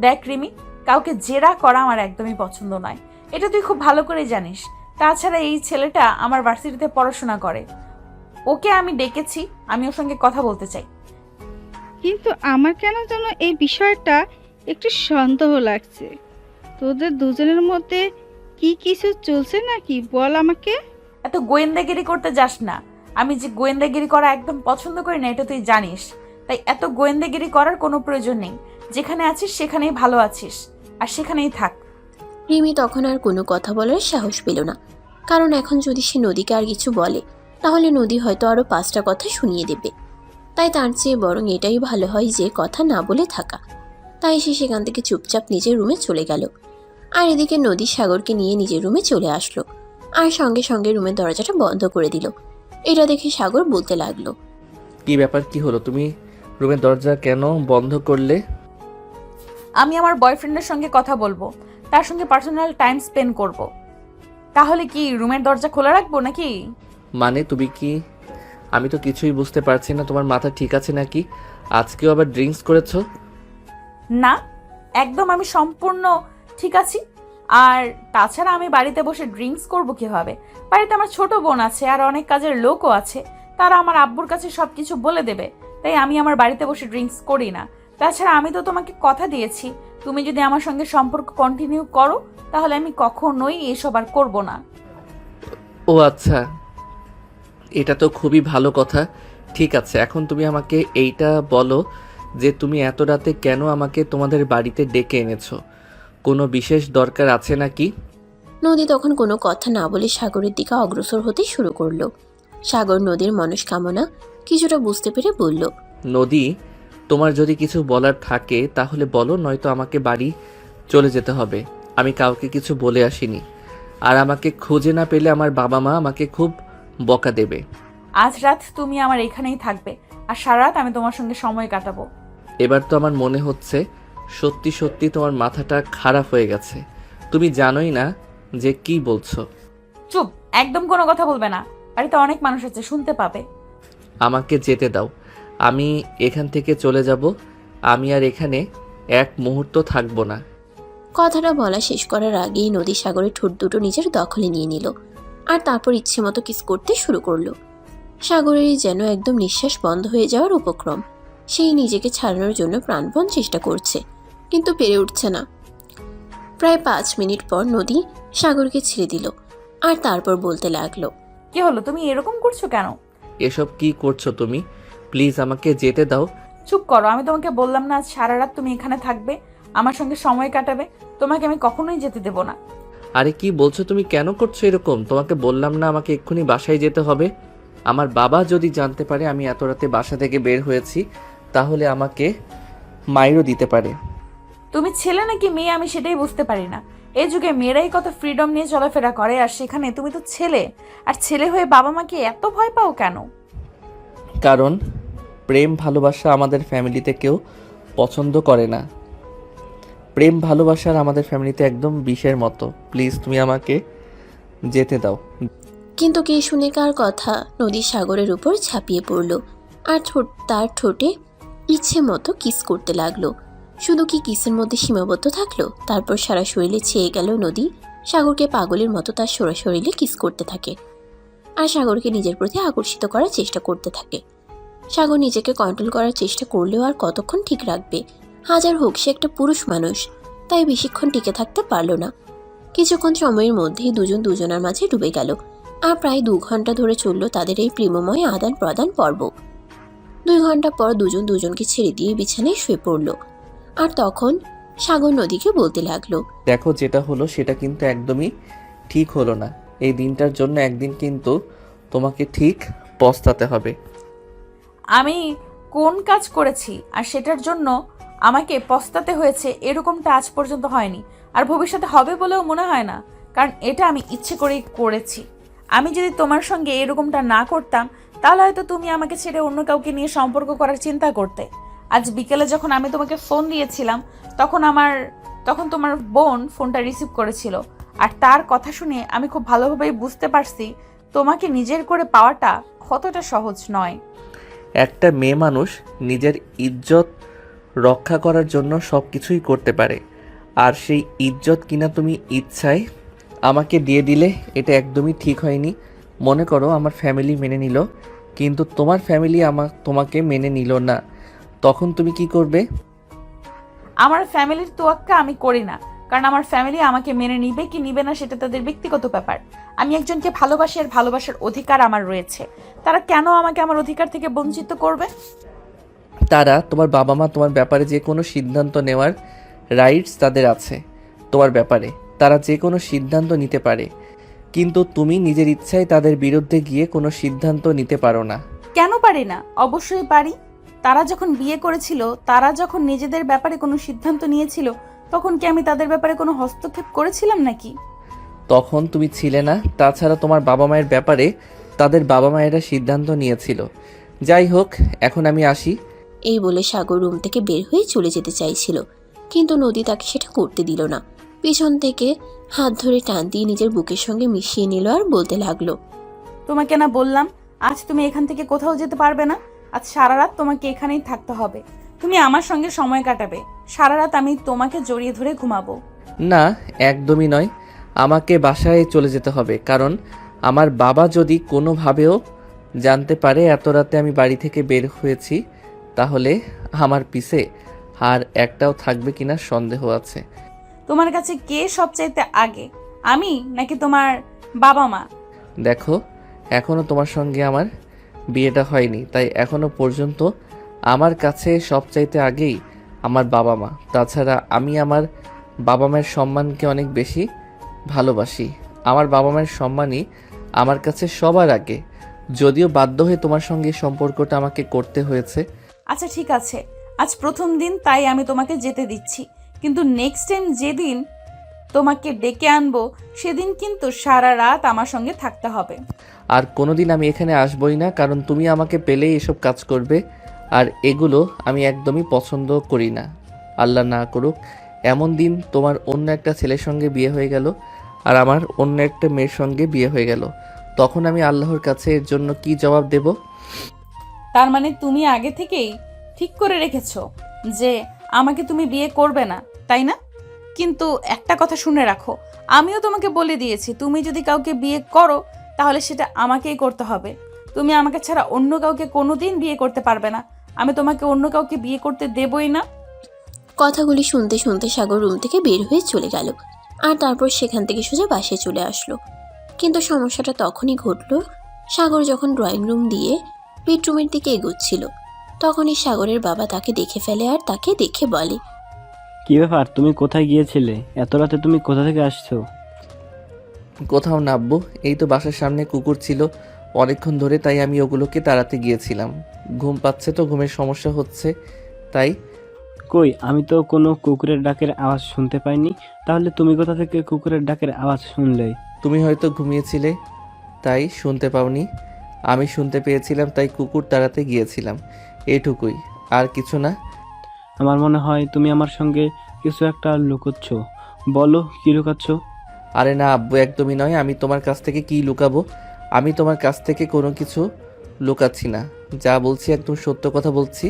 দেখ রিমি, কাউকে জেরা করা আমার একদমই পছন্দ নয়, এটা তুই খুব ভালো করে জানিস। তাছাড়া এই ছেলেটা আমার ভার্সিটিতে পড়াশোনা করে, ওকে আমি ডেকেছি, আমি ওর সঙ্গে কথা বলতে চাই। কিন্তু আমার কেন যেন এই বিষয়টা একটু সন্দেহ লাগছে। তোদের দুজনের মধ্যে কি কিছু চলছে নাকি? বল আমাকে। এত গোয়েন্দাগিরি করতে যাস না। আমি যে গোয়েন্দাগিরি করা একদম পছন্দ করি না এটা তুই জানিস, তাই এত গোয়েন্দাগিরি করার কোনো প্রয়োজন নেই। যেখানে আছিস সেখানেই ভালো আছিস, আর সেখানেই থাক। রিমি তখন আর কোনো কথা বলার সাহস পেল না, কারণ এখন যদি সে নদীকে আর কিছু বলে তাহলে নদী হয়তো আরও 5টা কথা শুনিয়ে দেবে। তাই তার চেয়ে বরং এটাই ভালো হয় যে কথা না বলে থাকা। তাই সে সেখান থেকে চুপচাপ নিজের রুমে চলে গেল। আর এদিকে নদী সাগরকে নিয়ে নিজের রুমে চলে আসলো আর সঙ্গে সঙ্গে রুমের দরজাটা বন্ধ করে দিল। এটা দেখে সাগর বলতে লাগলো, কি ব্যাপার, কি হলো? তুমি রুমের দরজা কেন বন্ধ করলে? আমি আমার বয়ফ্রেন্ডের সঙ্গে কথা বলবো, তার সঙ্গে পার্সোনাল টাইম স্পেন্ড করব। তাহলে কি রুমের দরজা খোলা রাখবো নাকি? মানে তুমি কি? আমি তো কিছুই বুঝতে পারছি না। তোমার মাথা ঠিক আছে নাকি? আজকেও আবার ড্রিঙ্কস করেছো? না, একদম আমি সম্পূর্ণ ঠিক আছি। আর তাছাড়া আমি বাড়িতে বসে ড্রিঙ্কস করব কিভাবে? বাড়িতে আমার ছোট বোন আছে আর অনেক কাজের লোকও আছে, তারা আমার আব্বুর কাছে সবকিছু বলে দেবে। তাই আমি আমার বাড়িতে বসে ড্রিঙ্কস করি না। তাছাড়া আমি তো তোমাকে কথা দিয়েছি, তুমি যদি আমার সঙ্গে সম্পর্ক কন্টিনিউ করো তাহলে আমি কখনোই এসব আর করব না। ও আচ্ছা, এটা তো খুবই ভালো কথা। ঠিক আছে, এখন তুমি আমাকে এইটা বলো যে তুমি এত রাতে কেন আমাকে তোমাদের বাড়িতে ডেকে এনেছো? কোনো বিশেষ দরকার আছে নাকি? নদী তখন কোনো কথা না বলে সাগরের দিকে অগ্রসর হতে শুরু করলো। সাগর নদীর মনস্কামনা কিছুটা বুঝতে পেরে বলল, নদী, তোমার যদি কিছু বলার থাকে তাহলে বলো, নয়তো আমাকে বাড়ি চলে যেতে হবে। আমি কাউকে কিছু বলে আসিনি, আর আমাকে খুঁজে না পেলে আমার বাবা মা আমাকে খুব বকা দেবে। আজ রাত তুমি আমার এখানেই থাকবে, আর সারা রাত আমি তোমার সঙ্গে সময় কাটাবো। এবার তো আমার মনে হচ্ছে সত্যি সত্যি তোমার মাথাটা খারাপ হয়ে গেছে। তুমি জানোই না যে কি বলছো। চুপ, একদম কোনো কথা বলবে না, বাড়িতে অনেক মানুষ আছে, শুনতে পাবে। আমাকে যেতে দাও, আমি এখান থেকে চলে যাব। আমি আর এখানে এক মুহূর্ত থাকবো না। কথাটা বলা শেষ করার আগেই নদী সাগরের ঠোঁট দুটো নিজের দখলে নিয়ে নিল আর তারপর ইচ্ছে মতো কিস করতে শুরু করলো। সাগরেরই যেন একদম নিঃশ্বাস বন্ধ হয়ে যাওয়ার উপক্রম। সেই নিজেকে ছাড়ানোর জন্য প্রাণপণ চেষ্টা করছে, কিন্তু পেরে উঠছে না। প্রায় 5 মিনিট পর নদী সাগরকে ছেড়ে দিল আর তারপর বলতে লাগলো, কি হলো, তুমি এরকম করছো কেন? এসব কি করছো তুমি? প্লিজ আমাকে যেতে দাও। চুপ করো, আমি তোমাকে বললাম না আজ সারা রাত তুমি এখানে থাকবে, আমার সঙ্গে সময় কাটাবে। তোমাকে আমি কখনোই যেতে দেব না। আরে কি বলছো তুমি? কেন করছো এরকম? তোমাকে বললাম না আমাকে এক্ষুনি বাসায় যেতে হবে? আমার বাবা যদি জানতে পারে আমি এত রাতে বাসা থেকে বের হয়েছি তাহলে আমাকে মাইরও দিতে পারে। তুমি ছেলে নাকি মেয়ে আমি সেটাই বুঝতে পারি না। এই যুগে মেয়েরাই কত ফ্রিডম নিয়ে চলাফেরা করে, আর সেখানে তুমি তো ছেলে, আর ছেলে হয়ে বাবা মাকে এত ভয় পাও কেন? কারণ প্রেম ভালোবাসা আমাদের ফ্যামিলিতে কেউ পছন্দ করে না। প্রেম ভালোবাসার আমাদের ফ্যামিলিতে একদম বিষের মতো। প্লিজ তুমি আমাকে যেতে দাও। কিন্তু কে শুনে কার কথা নদী সাগরের উপর ঝাঁপিয়ে পড়ল আর তার ঠোঁটে ইচ্ছে মতো কিস করতে লাগলো। শুধু কি কিসের মধ্যে সীমাবদ্ধ থাকলো, তারপর সারা শরীরে ছেয়ে গেল নদী সাগরকে পাগলের মতো তার সোরা শরীরে কিস করতে থাকে আর সাগরকে নিজের প্রতি আকর্ষিত করার চেষ্টা করতে থাকে। সাগর নিজেকে কন্ট্রোল করার চেষ্টা করলেও আর কতক্ষণ ঠিক রাখবে? হাজার হোক সে একটা পুরুষ মানুষ, তাই বেশিক্ষণ টিকে থাকতে পারল না। কিছুক্ষণ সময়ের মধ্যেই দুজন দুজনার মাঝে ডুবে গেল। আর প্রায় 2 ঘন্টা ধরে চলল তাদের এই প্রেমময় আদান প্রদান পর্ব। 2 ঘন্টা পর দুজন দুজনকে ছেড়ে দিয়ে বিছানায় শুয়ে পড়ল। আর তখন সাগর নদীকে বলতে লাগলো, দেখো, যেটা হলো সেটা কিন্তু একদমই ঠিক হলো না। এই দিনটার জন্য একদিন কিন্তু তোমাকে ঠিক পস্তাতে হবে। আমি কোন কাজ করেছি আর সেটার জন্য আমাকে পস্তাতে হয়েছে এরকমটা আজ পর্যন্ত হয়নি, আর ভবিষ্যতে হবে বলেও মনে হয় না, কারণ এটা আমি ইচ্ছে করেই করেছি। আমি যদি তোমার সঙ্গে এরকমটা না করতাম তাহলে হয়তো তুমি আমাকে ছেড়ে অন্য কাউকে নিয়ে সম্পর্ক করার চিন্তা করতে। আজ বিকেলে যখন আমি তোমাকে ফোন দিয়েছিলাম তখন তোমার বোন ফোনটা রিসিভ করেছিল, আর তার কথা শুনে আমি খুব ভালোভাবেই বুঝতে পারছি তোমাকে নিজের করে পাওয়াটা কতটা সহজ নয়। একটা মেয়ে মানুষ নিজের ইজ্জত রক্ষা করার জন্য সব কিছুই করতে পারে, আর সেই ইজ্জত কিনা তুমি ইচ্ছায় আমাকে দিয়ে দিলে, এটা একদমই ঠিক হয়নি। মনে করো আমার ফ্যামিলি মেনে নিল, কিন্তু তোমার ফ্যামিলি তোমাকে মেনে নিল না, তখন তুমি কি করবে? আমার ফ্যামিলির তোয়াক্কা আমি করি না, কারণ আমার ফ্যামিলি আমাকে মেনে নিবে কি নিবে না সেটা তাদের ব্যক্তিগত ব্যাপার। আমি একজনকে ভালোবাসি আর ভালোবাসার অধিকার আমার রয়েছে। তারা কেন আমাকে আমার অধিকার থেকে বঞ্চিত করবে? তারা, তোমার বাবা মা তোমার ব্যাপারে যে কোনো সিদ্ধান্ত নেওয়ার রাইটস তাদের আছে। তোমার ব্যাপারে তারা যে কোনো সিদ্ধান্ত নিতে পারে, কিন্তু তুমি নিজের ইচ্ছায় তাদের বিরুদ্ধে গিয়ে কোনো সিদ্ধান্ত নিতে পারো না। কেন পারি না? অবশ্যই পারি। তারা যখন বিয়ে করেছিল, তারা যখন নিজেদের ব্যাপারে কোনো সিদ্ধান্ত নিয়েছিল, তখন কি আমি তাদের ব্যাপারে কোনো হস্তক্ষেপ করেছিলাম নাকি? তখন তুমি ছিলে না। তাছাড়া তোমার বাবা মায়ের ব্যাপারে তাদের বাবা মায়েরা সিদ্ধান্ত নিয়েছিল। যাই হোক, এখন আমি আসি। এই বলে সাগর রুম থেকে বের হয়ে চলে যেতে চাইছিল, কিন্তু নদী তাকে সেটা করতে দিল না। পিছন থেকে হাত ধরে টান দিয়ে নিজের বুকের সঙ্গে মিশিয়ে নিল আর বলতে লাগলো, তোমাকে না বললাম আজ তুমি এখান থেকে কোথাও যেতে পারবে না? আজ সারা রাত তোমাকে এখানেই থাকতে হবে। তুমি আমার সঙ্গে সময় কাটাবে, সারা রাত আমি তোমাকে জড়িয়ে ধরে ঘুমাবো। না, একদমই নয়। আমাকে বাসায় চলে যেতে হবে, কারণ আমার বাবা যদি কোনোভাবেও জানতে পারে এত রাতে আমি বাড়ি থেকে বের হয়েছি, তাহলে আমার পিছে আর একটাও থাকবে কিনা সন্দেহ আছে। তোমার কাছে কে সবচাইতে আগে, আমি নাকি তোমার বাবা মা? দেখো, এখনও তোমার সঙ্গে আমার বিয়েটা হয়নি, তাই এখনও পর্যন্ত আমার কাছে সবচাইতে আগেই আমার বাবা মা। তাছাড়া আমি আমার বাবা মায়ের সম্মানকে অনেক বেশি ভালোবাসি। আমার বাবা মায়ের সম্মানই আমার কাছে সবার আগে, যদিও বাধ্য হয়ে তোমার সঙ্গে সম্পর্কটা আমাকে করতে হয়েছে। আচ্ছা ঠিক আছে, আজ প্রথম দিন তাই আমি তোমাকে যেতে দিচ্ছি, কিন্তু নেক্সট টাইম যেদিন তোমাকে ডেকে আনবো সেদিন কিন্তু সারা রাত আমার সঙ্গে থাকতে হবে। আর কোনোদিন আমি এখানে আসবই না, কারণ তুমি আমাকে পেলেই এসব কাজ করবে, আর এগুলো আমি একদমই পছন্দ করি না। আল্লাহ না করুক এমন দিন তোমার অন্য একটা ছেলের সঙ্গে বিয়ে হয়ে গেল আর আমার অন্য একটা মেয়ের সঙ্গে বিয়ে হয়ে গেল, তখন আমি আল্লাহর কাছে এর জন্য কি জবাব দেব? তার মানে তুমি আগে থেকেই ঠিক করে রেখেছো যে আমাকে তুমি বিয়ে করবে না, তাই না? কিন্তু একটা কথা শুনে রাখো, আমিও তোমাকে বলে দিয়েছি তুমি যদি কাউকে বিয়ে করো তাহলে সেটা আমাকেই করতে হবে। তুমি আমাকে ছাড়া অন্য কাউকে কোনোদিন বিয়ে করতে পারবে না। আমি তোমাকে অন্য কাউকে বিয়ে করতে দেবই না। কথাগুলি শুনতে শুনতে সাগর রুম থেকে বের হয়ে চলে গেল, আর তারপর সেখান থেকে সোজা বাসায় চলে আসলো। কিন্তু সমস্যাটা তখনই ঘটল সাগর যখন ড্রয়িং রুম দিয়ে বেডরুমের দিকে এগোচ্ছিল। তখনই সাগরের বাবা তাকে দেখে ফেলে আর তাকে দেখে বলে, কি ব্যাপার, তুমি কোথায় গিয়েছিলে? এত রাতে তুমি কোথা থেকে আসছো? কোথাও নামবো, এই তো বাসার সামনে কুকুর ছিল অনেকক্ষণ ধরে, তাই আমি ওগুলোকে তাড়াতে গিয়েছিলাম। ঘুম পাচ্ছে তো, ঘুমের সমস্যা হচ্ছে তাই। কই, আমি তো কোনো কুকুরের ডাকের আওয়াজ শুনতে পাইনি। তাহলে তুমি কোথা থেকে কুকুরের ডাকের আওয়াজ শুনলে? তুমি হয়তো ঘুমিয়েছিলে তাই শুনতে পাওনি, আমি শুনতে পেয়েছিলাম তাই কুকুর তাড়াতে গিয়েছিলাম, এটুকুই, আর কিছু না। আমার মনে হয় তুমি আমার সঙ্গে কিছু একটা লুকোচ্ছ। বলো, কি লুকাচ্ছ? আরে না আব্বু, একদমই নয়। আমি তোমার কাছ থেকে কি লুকাবো? আমি তোমার কাছ থেকে কোনো কিছু লুকাচ্ছি না, যা বলছি একদম সত্য কথা বলছি।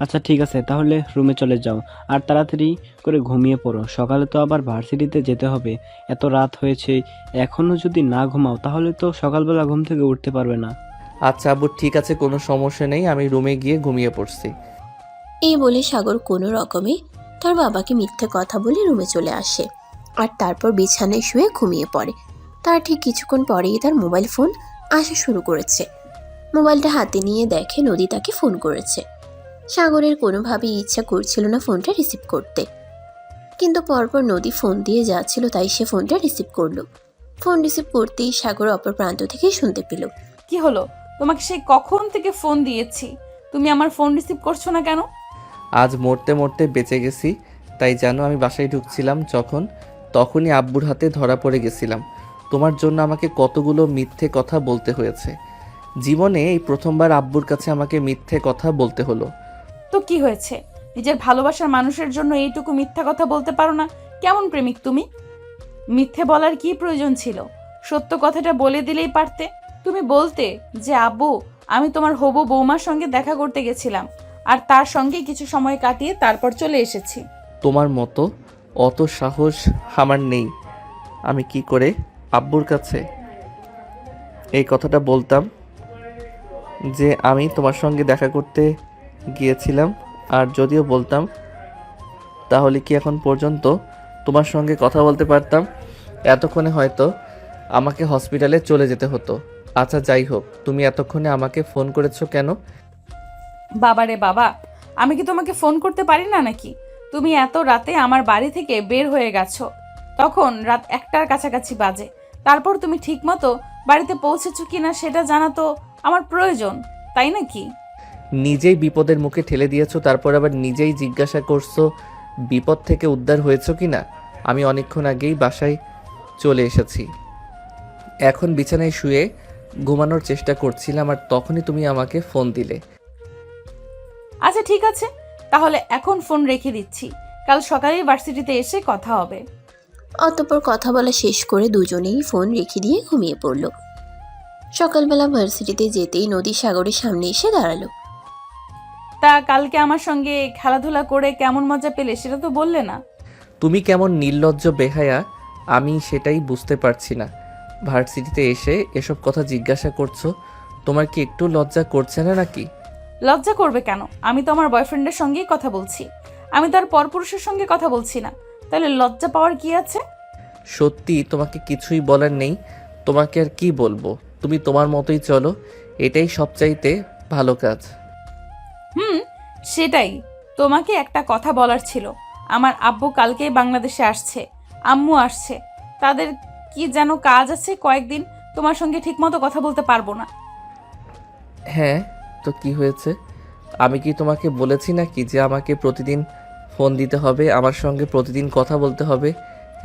আচ্ছা ঠিক আছে, তাহলে রুমে চলে যাও আর তাড়াতাড়ি করে ঘুমিয়ে পড়ো। সকালে তো আবার ভার্সিটিতে যেতে হবে। এত রাত হয়েছে, এখনও যদি না ঘুমাও তাহলে তো সকালবেলা ঘুম থেকে উঠতে পারবে না। আচ্ছা আব্বু, ঠিক আছে, কোনো সমস্যা নেই, আমি রুমে গিয়ে ঘুমিয়ে পড়ছি। এই বলে সাগর কোনো রকমে তার বাবাকে মিথ্যে কথা বলে রুমে চলে আসে। আর তারপর বিছানায় শুয়ে ঘুমিয়ে পড়ে। তার ঠিক কিছুক্ষণ পরেই তার মোবাইল ফোন আসা শুরু করেছে। মোবাইলটা হাতে নিয়ে দেখে নদী তাকে ফোন করেছে। সাগরের কোনোভাবেই ইচ্ছা করছিল না ফোনটা রিসিভ করতে, কিন্তু পরপর নদী ফোন দিয়ে যাচ্ছিল, তাই সে ফোনটা রিসিভ করলো। ফোন রিসিভ করতেই সাগর অপর প্রান্ত থেকেই শুনতে পেল। কি হলো? তোমাকে সেই কখন থেকে ফোন দিয়েছি, তুমি আমার ফোন রিসিভ করছো না কেন? আজ মরতে মরতে বেঁচে গেছি, তাই জানো আমি বাসায় ঢুকছিলাম তখনই আব্বুর হাতে ধরা পড়ে গেছিলাম। তোমার জন্য আমাকে কতগুলো মিথ্যে কথা বলতে হয়েছে। জীবনে এই প্রথমবার আব্বুর কাছে আমাকে মিথ্যে কথা বলতে হলো। তো কি হয়েছে? নিজের ভালোবাসার মানুষের জন্য এইটুকু মিথ্যা কথা বলতে পারো না? কেমন প্রেমিক তুমি? মিথ্যে বলার কি প্রয়োজন ছিল? সত্য কথাটা বলে দিলেই পারতে। তুমি বলতে যে আব্বু, আমি তোমার হবু বৌমার সঙ্গে দেখা করতে গেছিলাম, আর তার সঙ্গে কিছু সময় কাটিয়ে তারপর চলে এসেছি। তোমার মতো অত সাহস আমার নেই। আমি কি করে আব্বুর কাছে এই কথাটা বলতাম যে আমি তোমার সঙ্গে দেখা করতে গিয়েছিলাম? আর যদিও বলতাম, তাহলে কি এখন পর্যন্ত তোমার সঙ্গে কথা বলতে পারতাম? এতক্ষণে হয়তো আমাকে হসপিটালে চলে যেতে হতো। আচ্ছা যাই হোক, তুমি এতক্ষণে আমাকে ফোন করেছো কেন? বাবারে বাবা, আমি কি তোমাকে ফোন করতে পারি না নাকি? তুমি এত রাতে আমার বাড়ি থেকে বের হয়ে গেছো, তখন রাত 1টার কাছাকাছি বাজে। তারপর তুমি ঠিকমতো বাড়িতে পৌঁছেছো কিনা সেটা জানা তো আমার প্রয়োজন, তাই নাকি? নিজেই বিপদের মুখে ঠেলে দিয়েছো, তারপর আবার নিজেই জিজ্ঞাসা করছো বিপদ থেকে উদ্ধার হয়েছো কিনা। আমি অনেকক্ষণ আগেই বাসায় চলে এসেছি, এখন বিছানায় শুয়ে ঘুমানোর চেষ্টা করছিলাম, আর তখনই তুমি আমাকে ফোন দিলে। আচ্ছা ঠিক আছে, তাহলে এখন ফোন রেখে দিচ্ছি, কাল সকালেই ভার্সিটিতে এসে কথা হবে। অতঃপর কথা বলা শেষ করে দুজনেই ফোন রেখে দিয়ে ঘুমিয়ে পড়ল। সকালবেলা ভার্সিটিতে যেতেই নদী সাগরের সামনে এসে দাঁড়ালো। তা কালকে আমার সঙ্গে খেলাধুলা করে কেমন মজা পেলে সেটা তো বললে না। তুমি কেমন নির্লজ্জ বেহায়া, আমি সেটাই বুঝতে পারছি না। ভার্সিটিতে এসে এসব কথা জিজ্ঞাসা করছো, তোমার কি একটু লজ্জা করছে না নাকি? লজ্জা করবে কেন? আমি তো আমার বয়ফ্রেন্ডের সঙ্গেই কথা বলছি, আমি তো আর পরপুরুষের সঙ্গে কথা বলছি না, তাহলে লজ্জা পাওয়ার কি আছে? সত্যি তোমাকে কিছুই বলার নেই, তোমাকে আর কি বলবো। তুমি তোমার মতোই চলো, এটাই সবচাইতে ভালো কাজ। সেটাই। তোমাকে একটা কথা বলার ছিল। আমার আব্বু কালকেই বাংলাদেশে আসছে, আম্মু আসছে, তাদের কি যেন কাজ আছে কয়েকদিন, তোমার সঙ্গে ঠিকমতো কথা বলতে পারবো না। হ্যাঁ, তো কি হয়েছে? আমি কি তোমাকে বলেছি নাকি যে আমাকে প্রতিদিন ফোন দিতে হবে, আমার সঙ্গে প্রতিদিন কথা বলতে হবে?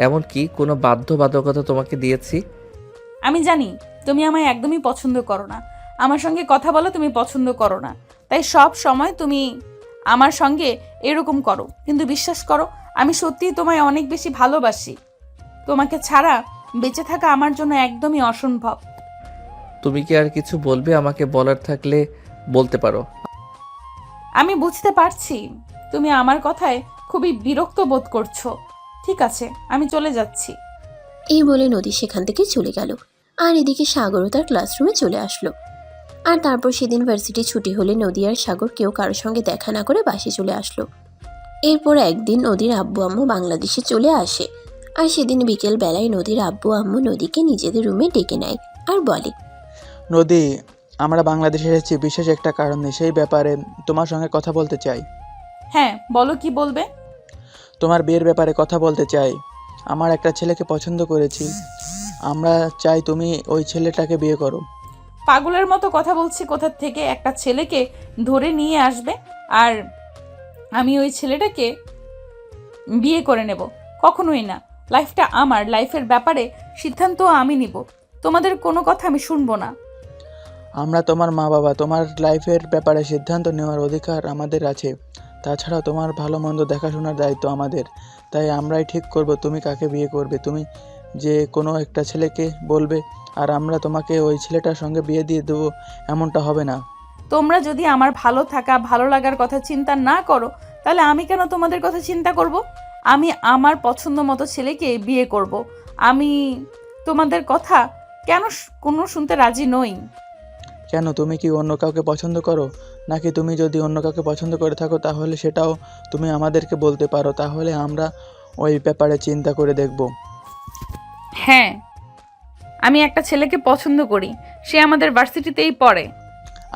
এমন কি কোনো বাধ্যবাধকতা তোমাকে দিয়েছি? আমি জানি তুমি আমায় একদমই পছন্দ করো না, আমার সঙ্গে কথা বলো তুমি পছন্দ করো না, তাই সব সময় তুমি আমার সঙ্গে এরকম করো। কিন্তু বিশ্বাস করো, আমি সত্যিই তোমায় অনেক বেশি ভালোবাসি। তোমাকে ছাড়া বেঁচে থাকা আমার জন্য একদমই অসম্ভব। তুমি কি আর কিছু বলবে? আমাকে বলার থাকলে বলতে পারো। আমি বুঝতে পারছি তুমি আমার কথায় খুবই বিরক্ত বোধ করছো। ঠিক আছে, আমি চলে যাচ্ছি। এই বলে নদী সেখান থেকে চলে গেল। আর এদিকে সাগরও তার ক্লাসরুমে চলে আসলো। আর তারপর সেদিন ভার্সিটি ছুটি হলে নদী আর সাগর কেউ কারোর সঙ্গে দেখা না করে বাসে চলে আসলো। এরপর একদিন নদীর আব্বু আম্মু বাংলাদেশে চলে আসে। আর সেদিন বিকেল বেলায় নদীর আব্বু আম্মু নদীকে নিজেদের রুমে ডেকে নেয় আর বলে, নদী, আমরা বাংলাদেশে এসেছি বিশেষ একটা কারণে, সেই ব্যাপারে তোমার সঙ্গে কথা বলতে চাই। হ্যাঁ বলো, কি বলবে? তোমার বিয়ের ব্যাপারে কথা বলতে চাই। আমার একটা ছেলেকে পছন্দ করেছি, আমরা চাই তুমি ওই ছেলেটাকে বিয়ে করো। পাগলের মতো কথা বলছি কোথা থেকে? একটা ছেলেকে ধরে নিয়ে আসবে আর আমি ওই ছেলেটাকে বিয়ে করে নেব? কখনোই না। লাইফটা আমার, লাইফের ব্যাপারে সিদ্ধান্ত আমি নিব, তোমাদের কোনো কথা আমি শুনবো না। আমরা তোমার মা বাবা, তোমার লাইফের ব্যাপারে সিদ্ধান্ত নেওয়ার অধিকার আমাদের আছে। তাছাড়াও তোমার ভালো মন্দ দেখাশোনার দায়িত্ব আমাদের। তাই আমরাই ঠিক করব তুমি কাকে বিয়ে করবে। তুমি যে কোনো একটা ছেলেকে বলবে আর আমরা তোমাকে ওই ছেলেটার সঙ্গে বিয়ে দিয়ে দেবো, এমনটা হবে না। তোমরা যদি আমার ভালো থাকা, ভালো লাগার কথা চিন্তা না করো, তাহলে আমি কেন তোমাদের কথা চিন্তা করব? আমি আমার পছন্দ মতো ছেলেকে বিয়ে করব। আমি তোমাদের কথা কেন কোনো শুনতে রাজি নই। কেন, তুমি কি অন্য কাউকে পছন্দ করো? নাকি তুমি যদি অন্য কাউকে পছন্দ করে থাকো তাহলে সেটাও তুমি আমাদেরকে বলতে পারো, তাহলে আমরা ওই ব্যাপারে চিন্তা করে দেখব। হ্যাঁ, আমি একটা ছেলেকে পছন্দ করি, সে আমাদের ভার্সিটিতেই পড়ে।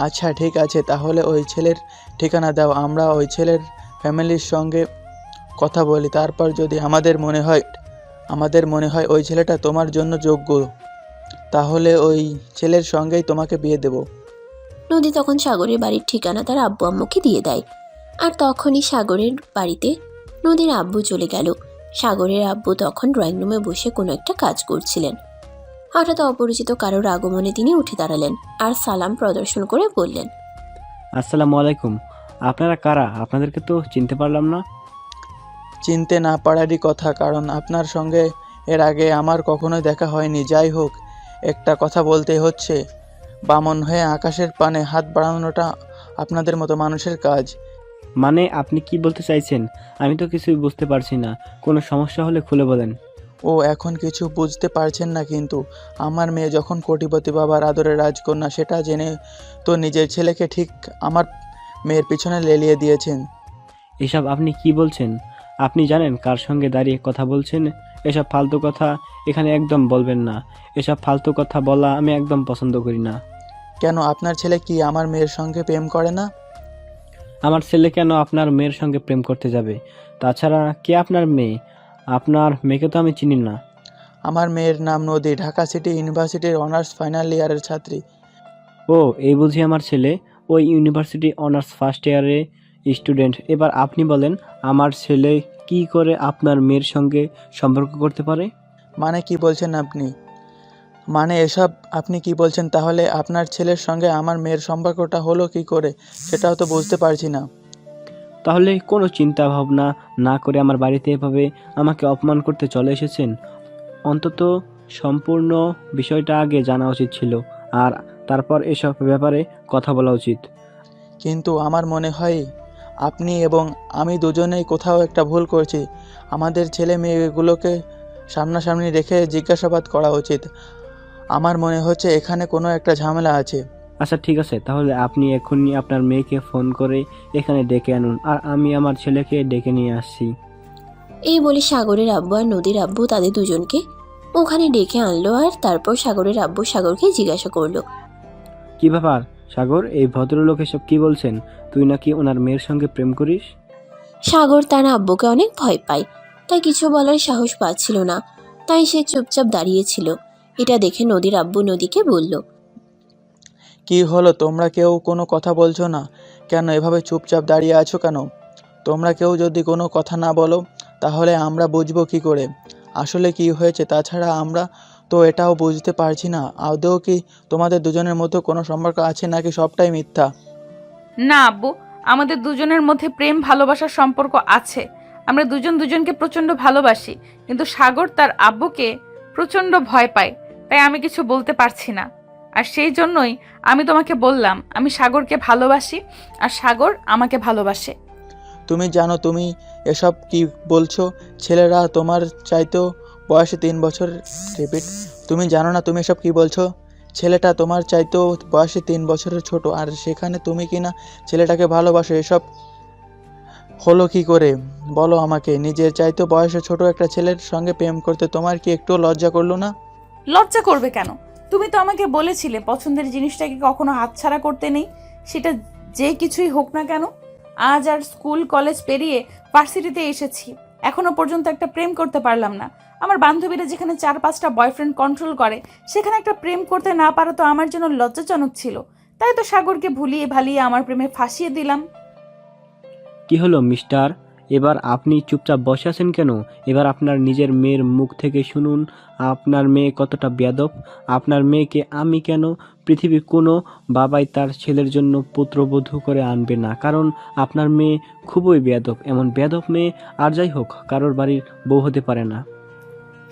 আচ্ছা ঠিক আছে, তাহলে ওই ছেলের ঠিকানা দাও, আমরা ওই ছেলের ফ্যামিলির সঙ্গে কথা বলি। তারপর যদি আমাদের মনে হয় ওই ছেলেটা তোমার জন্য যোগ্য, তাহলে ওই ছেলের সঙ্গেই তোমাকে বিয়ে দেব। নদী তখন সাগরের বাড়ির ঠিকানা তার আব্বু আম্মুকে দিয়ে দেয়। আর তখনই সাগরের বাড়িতে নদীর আব্বু চলে গেল। সাগরের আব্বু তখন ড্রয়িং রুমে বসে কোনো একটা কাজ করছিলেন। হঠাৎ অপরিচিত কারোর আগমনে তিনি উঠে দাঁড়ালেন আর সালাম প্রদর্শন করে বললেন, আসসালামু আলাইকুম। আপনারা কারা? আপনাদেরকে তো চিনতে পারলাম না। চিনতে না পারারই কথা, কারণ আপনার সঙ্গে এর আগে আমার কখনোই দেখা হয়নি। যাই হোক, একটা কথা বলতে হচ্ছে, বামন হয়ে আকাশের পানে হাত বাড়ানোটা আপনাদের মতো মানুষের কাজ। মানে আপনি কি বলতে চাইছেন? আমি তো কিছুই বুঝতে পারছি না। কোনো সমস্যা হলে খুলে বলেন। ও এখন কিছু বুঝতে পারছেন না, কিন্তু আমার মেয়ে যখন কোটিপতি বাবার আদরের রাজকন্যা, সেটা জেনে তো নিজের ছেলেকে ঠিক আমার মেয়ের পিছনে লেলিয়ে দিয়েছেন। এসব আপনি কি বলছেন? আপনি জানেন কার সঙ্গে দাঁড়িয়ে কথা বলছেন? এসব ফালতু কথা এখানে একদম বলবেন না। এসব ফালতু কথা বলা আমি একদম পছন্দ করি না। কেন, আপনার ছেলে কি আমার মেয়ের সঙ্গে প্রেম করে না? আমার ছেলে কেন আপনার মেয়ের সঙ্গে প্রেম করতে যাবে? তাছাড়া কে আপনার মেয়ে? আপনার মেয়েকে তো আমি চিনি না। আমার মেয়ের নাম নদী, ঢাকা সিটি ইউনিভার্সিটির অনার্স ফাইনাল ইয়ারের ছাত্রী। ও, এই বুঝি আমার ছেলে? ওই ইউনিভার্সিটি অনার্স ফার্স্ট ইয়ারে স্টুডেন্ট। এবার আপনি বলেন, আমার ছেলে কি করে আপনার মেয়ের সঙ্গে সম্পর্ক করতে পারে? মানে কি বলছেন আপনি? মানে এসব আপনি কি বলছেন? তাহলে আপনার ছেলের সঙ্গে আমার মেয়ের সম্পর্কটা হলো কি করে, সেটাও তো বুঝতে পারছি না। তাহলে কোনো চিন্তা ভাবনা না করে আমার বাড়িতে এভাবে আমাকে অপমান করতে চলে এসেছেন? অন্তত সম্পূর্ণ বিষয়টা আগে জানা উচিত ছিল, আর তারপর এসব ব্যাপারে কথা বলা উচিত। কিন্তু আমার মনে হয় আপনি এবং আমি দুজনেই কোথাও একটা ভুল করছি। আমাদের ছেলে মেয়েগুলোকে সামনাসামনি রেখে জিজ্ঞাসাবাদ করা উচিত। আমার মনে হচ্ছে এখানে কোনো একটা ঝামেলা আছে। আচ্ছা ঠিক আছে, তাহলে আপনি এখনই আপনার মেয়েকে ফোন করে এখানে ডেকে আনুন, আর আমি আমার ছেলেকে ডেকে নিয়ে আসছি। এই বলে সাগরের আব্বু আর নদীর আব্বু তাদের দুজনকে ওখানে ডেকে আনলো। আর তারপর সাগরের আব্বু সাগরকে জিজ্ঞাসা করলো, কি ব্যাপার সাগর, এই ভদ্রলোক এসব কি বলছেন? তুই নাকি ওনার মেয়ের সঙ্গে প্রেম করিস? সাগর তার আব্বুকে অনেক ভয় পায়, তাই কিছু বলার সাহস পাচ্ছিল না, তাই সে চুপচাপ দাঁড়িয়েছিল। এটা দেখে নদীর আব্বু নদীকে বলল, কি হলো, তোমরা কেউ কোনো কথা বলছো না কেন? এভাবে চুপচাপ দাঁড়িয়ে আছো কেন? তোমরা কেউ যদি কোনো কথা না বলো তাহলে আমরা বুঝবো কি করে আসলে কি হয়েছে? তাছাড়া আমরা তো এটাও বুঝতে পারছি না আদৌ কি তোমাদের দুজনের মধ্যে কোনো সম্পর্ক আছে নাকি সবটাই মিথ্যা। না আব্বু, আমাদের দুজনের মধ্যে প্রেম ভালোবাসার সম্পর্ক আছে। আমরা দুজন দুজনকে প্রচণ্ড ভালোবাসি, কিন্তু সাগর তার আব্বুকে প্রচণ্ড ভয় পায়, তাই আমি কিছু বলতে পারছি না। আর সেই জন্যই আমি তোমাকে বললাম আমি সাগরকে ভালোবাসি আর সাগর আমাকে ভালোবাসে। তুমি জানো তুমি এসব কি বলছো? ছেলেরা তোমার চাইতেও বয়সে 3 বছর, রিপিট, তুমি জানো না তুমি এসব কি বলছো? ছেলেটা তোমার চাইতেও বয়সে 3 বছরের ছোট, আর সেখানে তুমি কিনা ছেলেটাকে ভালোবাসো। এসব হলো কি করে বলো আমাকে? নিজের চাইতেও বয়সে ছোট একটা ছেলের সঙ্গে প্রেম করতে তোমার কি একটু লজ্জা করলো না? লজ্জা করবে কেন? তুমি তো আমাকে বলেছিলে পছন্দের জিনিসটাকে কখনো হাতছাড়া করতে নেই, সেটা যে কিছুই হোক না কেন। আজ আর স্কুল কলেজ পেরিয়ে ভার্সিটিতে এসেছি, এখনো পর্যন্ত একটা প্রেম করতে পারলাম না। আমার বান্ধবীরা যেখানে 4-5টা বয়ফ্রেন্ড কন্ট্রোল করে, সেখানে একটা প্রেম করতে না পারা তো আমার জন্য লজ্জাজনক ছিল। তাই তো সাগরকে ভুলিয়ে ভালিয়ে আমার প্রেমে ফাঁসিয়ে দিলাম। কি হলো মিস্টার, এবার আপনি চুপচাপ বসে আছেন কেন? এবার আপনার নিজের মেয়ের মুখ থেকে শুনুন আপনার মেয়ে কতটা বেয়াদব। আপনার মেয়েকে আমি কেন, পৃথিবীর কোনো বাবাই তার ছেলের জন্য পুত্রবধূ করে আনবে না, কারণ আপনার মেয়ে খুবই বেয়াদব। এমন বেয়াদব মেয়ে আর যাই হোক কারোর বাড়ির বউ হতে পারে না।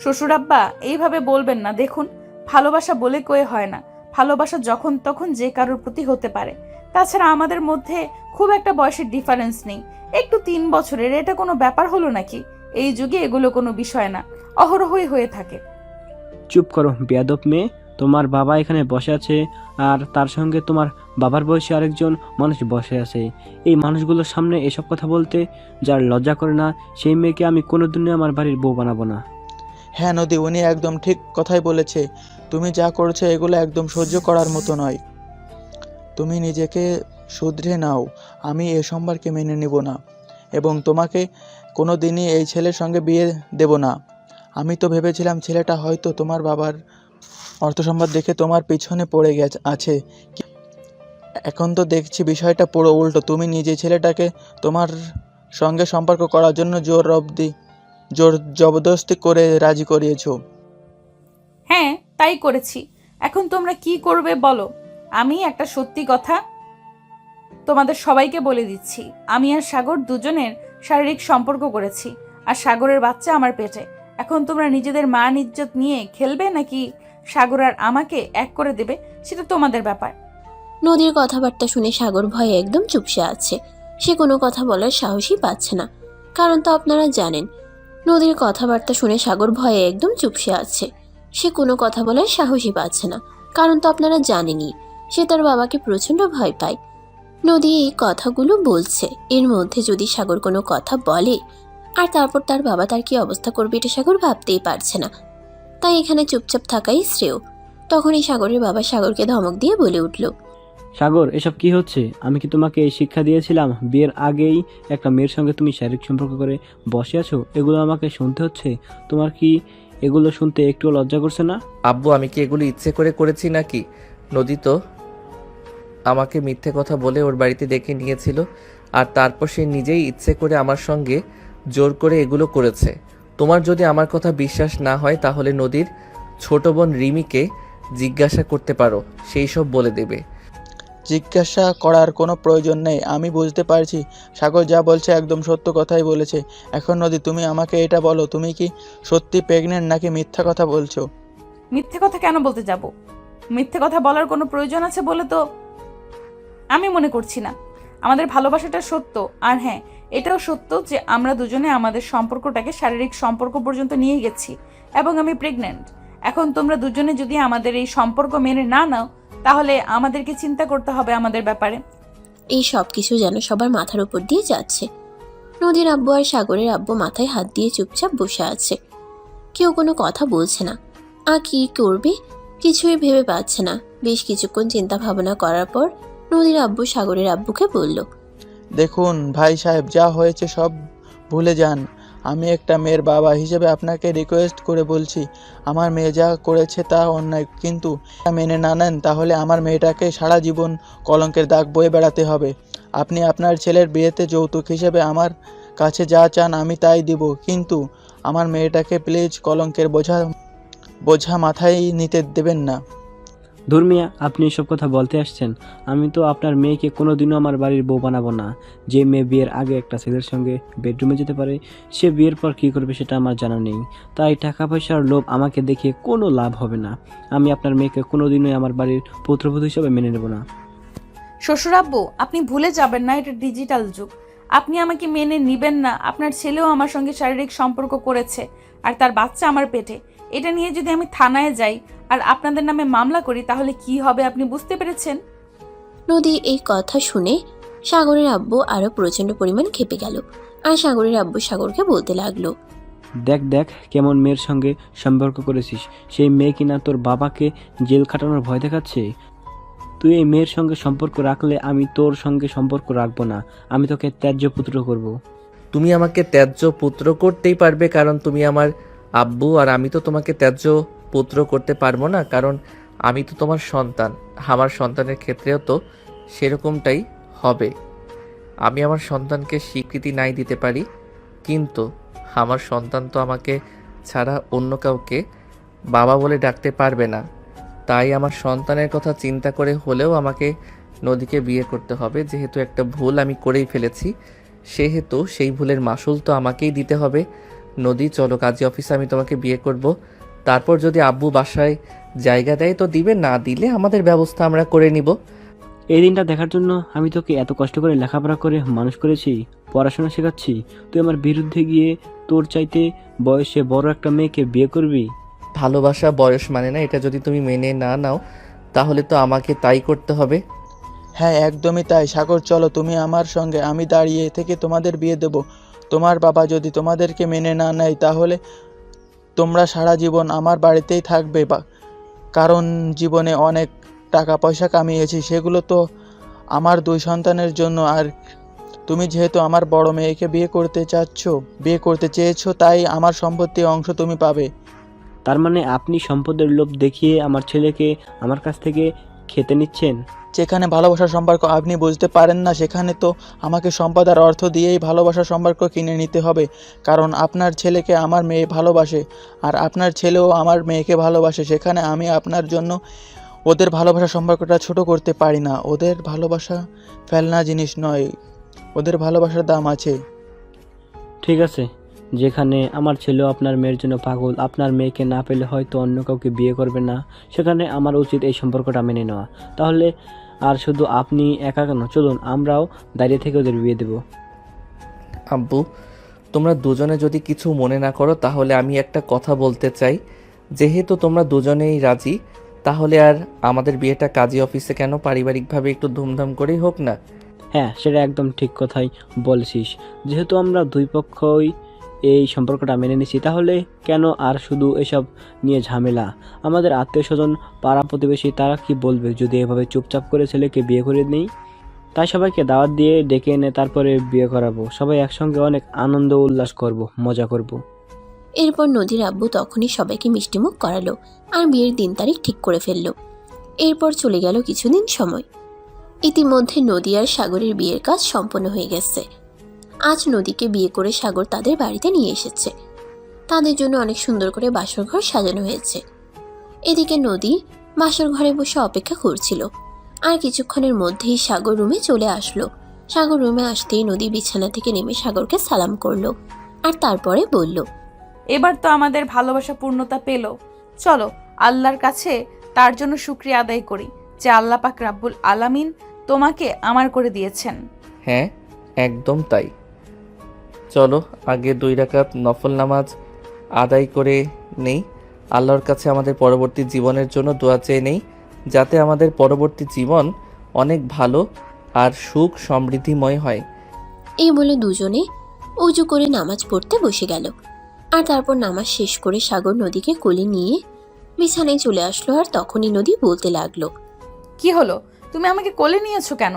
শ্বশুর আব্বা, এইভাবে বলবেন না। দেখুন, ভালোবাসা বলে কয়ে হয় না, ভালোবাসা যখন তখন যে কারোর প্রতি হতে পারে। তাছাড়া আমাদের মধ্যে খুব একটা বয়সের ডিফারেন্স নেই, একটু 3 বছরের, এটা কোনো ব্যাপার হলো নাকি? এই যুগে এগুলো কোনো বিষয় না, অহরহই হয়ে থাকে। চুপ করো বেয়াদব মেয়ে, তোমার বাবা এখানে বসে আছে আর তার সঙ্গে তোমার বাবার বয়সী আরেকজন মানুষ বসে আছে। এই মানুষগুলোর সামনে এসব কথা বলতে যার লজ্জা করে না, সেই মেয়েকে আমি কোনোদিনই আমার বাড়ির বউ বানাবো না। হ্যাঁ নদী, উনি একদম ঠিক কথাই বলেছে। তুমি যা করছো এগুলো একদম সহ্য করার মতো নয়। তুমি নিজেকে শুধরে নাও। আমি এ সম্পর্কে মেনে নিব না এবং তোমাকে কোনো দিনই এই ছেলের সঙ্গে বিয়ে দেব না। আমি তো ভেবেছিলাম ছেলেটা হয়তো তোমার বাবার অর্থ সম্পদ দেখে তোমার পিছনে পড়ে আছে। এখন তো দেখছি বিষয়টা পুরো উল্টো। তুমি নিজে ছেলেটাকে তোমার সঙ্গে সম্পর্ক করার জন্য জোর জবরদস্তি করে রাজি করিয়েছো। হ্যাঁ, তাই করেছি। এখন তোমরা কি করবে বলো। আমি একটা সত্যি কথা তোমাদের সবাইকে বলে দিচ্ছি, আমি আর সাগর দুজনের শারীরিক সম্পর্ক করেছি, আর সাগরের বাচ্চা আমার পেটে। এখন তোমরা নিজেদের মান ইজ্জত নিয়ে খেলবে নাকি সাগর আর আমাকে এক করে দেবে, সেটা তোমাদের ব্যাপার। নদীর কথাবার্তা শুনে সাগর ভয়ে একদম চুপসে আছে। সে কোনো কথা বলার সাহসই পাচ্ছে না, কারণ তো আপনারা জানেন। নদীর কথাবার্তা শুনে সাগর ভয়ে একদম চুপসে আছে। সে কোনো কথা বলার সাহসই পাচ্ছে না, কারণ তো আপনারা জানেনই সে তার বাবাকে প্রচণ্ড ভয় পায়। নদী এই কথাগুলো বলছে, এর মধ্যে যদি সাগর কোনো কথা বলে আর তারপর তার বাবা তার কি অবস্থা করবে এটা সাগর ভাবতেই পারছে না। তাই এখানে চুপচাপ থাকাই শ্রেয়। তখনই সাগরের বাবা সাগরকে ধমক দিয়ে বলে উঠল, সাগর, এসব কি হচ্ছে? আমি কি তোমাকে এই শিক্ষা দিয়েছিলাম? বিয়ের আগেই একটা মেয়ের সঙ্গে তুমি শারীরিক সম্পর্ক করে বসে আছো, এগুলো আমাকে শুনতে হচ্ছে। তোমার কি এগুলো শুনতে একটু লজ্জা করছে না? আব্বু, আমি কি এগুলো ইচ্ছে করে করেছি নাকি? নদী তো আমাকে মিথ্যে কথা বলে ওর বাড়িতে ডেকে নিয়েছিল, আর তারপর সে নিজেই ইচ্ছে করে আমার সঙ্গে জোর করে এগুলো করেছে। তোমার যদি আমার কথা বিশ্বাস না হয় তাহলে নদীর ছোট বোন রিমিকে জিজ্ঞাসা করতে পারো, সেই সব বলে দেবে। জিজ্ঞাসা করার কোনো প্রয়োজন নেই। আমি বুঝতে পারছি সাগর যা বলছে একদম সত্য কথাই বলেছে। এখন নদী, তুমি আমাকে এটা বলো, তুমি কি সত্যি প্রেগনেন্ট নাকি মিথ্যা কথা বলছো? মিথ্যে কথা কেন বলতে যাব? মিথ্যে কথা বলার কোনো প্রয়োজন আছে বলে তো আমি মনে করছি না। আমাদের ভালোবাসাটা সত্য, আর হ্যাঁ, এটাও সত্য যে আমরা দুজনে আমাদের সম্পর্কটাকে শারীরিক সম্পর্ক পর্যন্ত নিয়ে গেছি এবং আমি প্রেগন্যান্ট। এখন তোমরা দুজনে যদি আমাদের এই সম্পর্ক মেনে না নাও তাহলে আমাদেরকে চিন্তা করতে হবে আমাদের ব্যাপারে। এই সব কিছু যেন সবার মাথার উপর দিয়ে যাচ্ছে। নদীর আব্বু আর সাগরের আব্বু মাথায় হাত দিয়ে চুপচাপ বসে আছে। কেউ কোনো কথা বলছে না। আর কি করবে কিছুই ভেবে পাচ্ছে না। বেশ কিছুক্ষণ চিন্তা ভাবনা করার পর নদীর আব্বু সাগরের আব্বুকে বলল, দেখুন ভাই সাহেব, যা হয়েছে সব ভুলে যান। আমি একটা মেয়ের বাবা হিসেবে আপনাকে রিকোয়েস্ট করে বলছি, আমার মেয়ে যা করেছে তা অন্যায়, কিন্তু মেনে না নেন তাহলে আমার মেয়েটাকে সারা জীবন কলঙ্কের দাগ বয়ে বেড়াতে হবে। আপনি আপনার ছেলের বিয়েতে যৌতুক হিসেবে আমার কাছে যা চান আমি তাই দিব, কিন্তু আমার মেয়েটাকে প্লিজ কলঙ্কের বোঝা মাথায় নিতে দেবেন না। ধর্মিয়া, আপনি এসব কথা বলতে আসছেন? আমি তো আপনার মেয়েকে কোনোদিনও আমার বাড়ির বউ বানাবো না। যে মেয়ে বিয়ের আগে একটা ছেলের সঙ্গে বেডরুমে যেতে পারে, সে বিয়ের পর কী করবে সেটা আমার জানা নেই। তাই টাকা পয়সার লোভ আমাকে দেখিয়ে কোনো লাভ হবে না। আমি আপনার মেয়েকে কোনোদিনই আমার বাড়ির পুত্রবধূ হিসেবে মেনে নেব না। শ্বশুরাব্বু, আপনি ভুলে যাবেন না এটা ডিজিটাল যুগ। আপনি আমাকে মেনে নিবেন না। আপনার ছেলেও আমার সঙ্গে শারীরিক সম্পর্ক করেছে আর তার বাচ্চা আমার পেটে। এটা নিয়ে যদি আমি থানায় যাই আর আপনাদের নামে মামলা করি তাহলে কি হবে আপনি বুঝতে পেরেছেন? নদী এই কথা শুনে সাগরের আব্বু আরো প্রচন্ড পরিমাণ খেপে গেল। আর সাগরের আব্বু সাগরকে বলতে লাগলো, দেখ দেখ কেমন মেয়ের সঙ্গে সম্পর্ক করেছিস। সেই মেয়ে কিনা তোর বাবাকে জেল খাটানোর ভয় দেখাচ্ছে। তুই এই মেয়ের সঙ্গে সম্পর্ক রাখলে আমি তোর সঙ্গে সম্পর্ক রাখবো না। আমি তোকে ত্যায্য পুত্র করব। তুমি আমাকে ত্যায্য পুত্র করতেই পারবে কারণ তুমি আমার আব্বু, আর আমি তো তোমাকে ত্যায্য পুত্র করতে পারবো না কারণ আমি তো তোমার সন্তান। আমার সন্তানের ক্ষেত্রেও তো সেরকমটাই হবে। আমি আমার সন্তানকে স্বীকৃতি নাই দিতে পারি, কিন্তু আমার সন্তান তো আমাকে ছাড়া অন্য কাউকে বাবা বলে ডাকতে পারবে না। তাই আমার সন্তানের কথা চিন্তা করে হলেও আমাকে নদীকে বিয়ে করতে হবে। যেহেতু একটা ভুল আমি করেই ফেলেছি, সেহেতু সেই ভুলের মাসুল তো আমাকেই দিতে হবে। নদী, চলো কাজী অফিসে, আমি তোমাকে বিয়ে করব। তারপর যদি আব্বু বাসায় জায়গা দেয় তো দিবে, না দিলে আমাদের ব্যবস্থা আমরা করে নিব। এই দিনটা দেখার জন্য আমি তোকে এত কষ্ট করে লেখাপড়া করে মানুষ করেছি, পড়াশোনা শেখাচ্ছি। তুই আমার বিরুদ্ধে গিয়ে তোর চাইতে বয়সে বড় একটা মেয়েকে বিয়ে করবি? ভালোবাসা বয়স মানে না, এটা যদি তুমি মেনে না নাও তাহলে তো আমাকে তাই করতে হবে। হ্যাঁ, একদমই তাই। সাগর, চলো তুমি আমার সঙ্গে, আমি দাঁড়িয়ে থেকে তোমাদের বিয়ে দেব। তোমার বাবা যদি তোমাদেরকে মেনে না নেয় তাহলে তোমরা সারা জীবন আমার বাড়িতেই থাকবে, কারণ জীবনে অনেক টাকা পয়সা কামিয়েছি, সেগুলো তো আমার 2 সন্তানের জন্য। আর তুমি যেহেতু আমার বড় মেয়েকে বিয়ে করতে চেয়েছো, তাই আমার সম্পত্তির অংশ তুমি পাবে। তার মানে আপনি সম্পদের লোভ দেখিয়ে আমার ছেলেকে আমার কাছ থেকে খেতে নিচ্ছেন? যেখানে ভালোবাসার সম্পর্ক আপনি বুঝতে পারেন না, সেখানে তো আমাকে সম্পদ আর অর্থ দিয়েই ভালোবাসার সম্পর্ক কিনে নিতে হবে। কারণ আপনার ছেলেকে আমার মেয়ে ভালোবাসে, আর আপনার ছেলেও আমার মেয়েকে ভালোবাসে। সেখানে আমি আপনার জন্য ওদের ভালোবাসার সম্পর্কটা ছোট করতে পারি না। ওদের ভালোবাসা ফেলনা জিনিস নয়, ওদের ভালোবাসার দাম আছে। ঠিক আছে, যেখানে আমার ছেলেও আপনার মেয়ের জন্য পাগল, আপনার মেয়েকে না পেলে হয়তো অন্য কাউকে বিয়ে করবে না, সেখানে আমার উচিত এই সম্পর্কটা মেনে নেওয়া। তাহলে আর শুধু আপনি একা কেন, চলুন আমরাও দাঁড়িয়ে থেকে ওদের বিয়ে দেব। আব্বু, তোমরা দুজনে যদি কিছু মনে না করো তাহলে আমি একটা কথা বলতে চাই। যেহেতু তোমরা দুজনেই রাজি, তাহলে আর আমাদের বিয়েটা কাজী অফিসে কেন, পারিবারিকভাবে একটু ধুমধাম করেই হোক না। হ্যাঁ, সেটা একদম ঠিক কথাই বলছিস। যেহেতু আমরা দুই পক্ষই এই সম্পর্কটা মেনে নিছি, তাহলে কেন আর শুধু এসব নিয়ে ঝামেলা? আমাদের আত্মীয় স্বজন, পাড়া প্রতিবেশী, তারা কি বলবে যদি এভাবে চুপচাপ করে ছেলেকে বিয়ে করে নিই? তাই সবাইকে দাওয়াত দিয়ে ডেকে এনে তারপরে বিয়ে করাবো। সবাই একসঙ্গে অনেক আনন্দ উল্লাস করব, মজা করব। এরপর নদীর আব্বু তখনই সবাইকে মিষ্টিমুখ করালো আর বিয়ের দিন তারিখ ঠিক করে ফেললো। এরপর চলে গেল কিছুদিন সময়। ইতিমধ্যে নদী আর সাগরের বিয়ের কাজ সম্পন্ন হয়ে গেছে। আজ নদীকে বিয়ে করে সাগর তাদের বাড়িতে নিয়ে এসেছে। তাদের জন্য অনেক সুন্দর করে বাসর ঘর সাজানো হয়েছে। এদিকে নদী বাসর ঘরে বসে অপেক্ষা করছিল। আর কিছুক্ষণের মধ্যেই সাগর রুমে চলে আসলো। সাগর রুমে আসতেই নদী বিছানা থেকে নেমে সাগরকে সালাম করলো আর তারপরে বলল, এবার তো আমাদের ভালোবাসা পূর্ণতা পেল। চলো আল্লাহর কাছে তার জন্য শুকরিয়া আদায় করি যে আল্লাহ পাক রাব্বুল আলামিন তোমাকে আমার করে দিয়েছেন। হ্যাঁ, একদম তাই। চলো আগে 2 রাকাত নফল নামাজ আদায় করে নেই। আল্লাহর কাছে আমাদের পরবর্তী জীবনের জন্য দোয়া চেয়ে নেই, যাতে আমাদের পরবর্তী জীবন অনেক ভালো আর সুখ সমৃদ্ধিময় হয়। এই বলে দুজনে উজু করে নামাজ পড়তে বসে গেল। আর তারপর নামাজ শেষ করে সাগর নদীকে কোলে নিয়ে বিছানায় চলে আসলো। আর তখনই নদী বলতে লাগলো, কি হলো, তুমি আমাকে কোলে নিয়েছো কেন?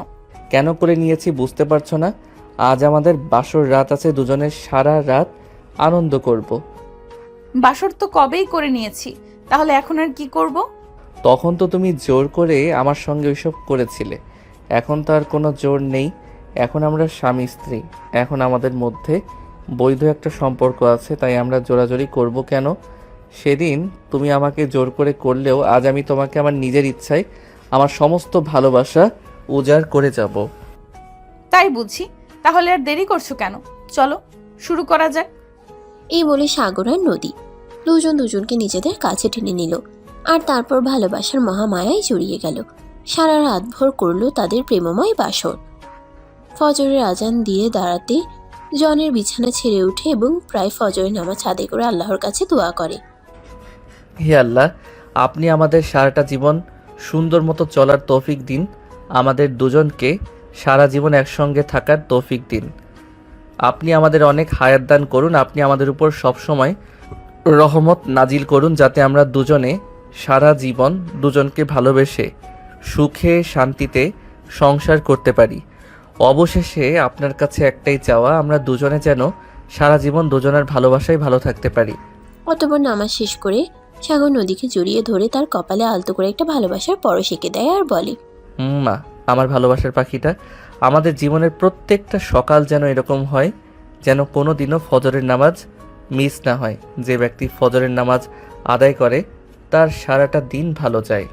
কেন করে নিয়েছি বুঝতে পারছো না? আজ আমাদের বাসর রাত আছে, দুজনের সারা রাত আনন্দ করব। বাসর তো কবেই করে নিয়েছি, তাহলে এখন আর কি করব? তখন তো তুমি জোর করে আমার সঙ্গে ওইসব করেছিলে, এখন তো আর কোনো জোর নেই। এখন আমরা স্বামী স্ত্রী, এখন আমাদের মধ্যে বৈধ একটা সম্পর্ক আছে, তাই আমরা জোরাজোরি করব কেন? সেদিন তুমি আমাকে জোর করে করলেও আজ আমি তোমাকে আমার নিজের ইচ্ছায় আমার সমস্ত ভালোবাসা উজাড় করে যাব। তাই বুঝি, তাহলে আর দেরি করছো কেন? চলো শুরু করা যাক। এই বলে সাগর আর নদী দুজন দুজনকে নিজেদের কাছে টেনে নিল। আর তারপর ভালোবাসার মহামায়ায় জড়িয়ে গেল। সারা রাত ভোর করলো তাদের প্রেমময় বাসর। ফজরের আজান দিয়ে দাঁড়াতে জনের বিছানা ছেড়ে উঠে এবং প্রায় ফজরের নামাজ আদায় করে আল্লাহর কাছে দোয়া করে, হে আল্লাহ, আপনি আমাদের সারাটা জীবন সুন্দর মতো চলার তৌফিক দিন, আমাদের দুজনকে সারা জীবন একসঙ্গে থাকার তৌফিক দিন। আপনি আমাদের অনেক হায়াত দান করুন, আপনি আমাদের উপর সবসময় রহমত নাজিল করুন, যাতে আমরা দুজনে সারা জীবন দুজনকে ভালোবেসে সুখে শান্তিতে সংসার করতে পারি। অবশেষে আপনার কাছে একটাই চাওয়া, আমরা দুজনে যেন সারা জীবন দুজনের ভালোবাসায় ভালো থাকতে পারি। অতঃপর নামাজ শেষ করে সাগর নদীকে জড়িয়ে ধরে তার কপালে আলতো করে একটা ভালোবাসার পরশ এঁকে দেয় আর বলে, মা, আমার ভালোবাসার পাখিটা, আমাদের জীবনের প্রত্যেকটা সকাল যেন এরকম হয়, যেন কোনো দিনও ফজরের নামাজ মিস না হয়। যে ব্যক্তি ফজরের নামাজ আদায় করে তার সারাটা দিন ভালো যায়।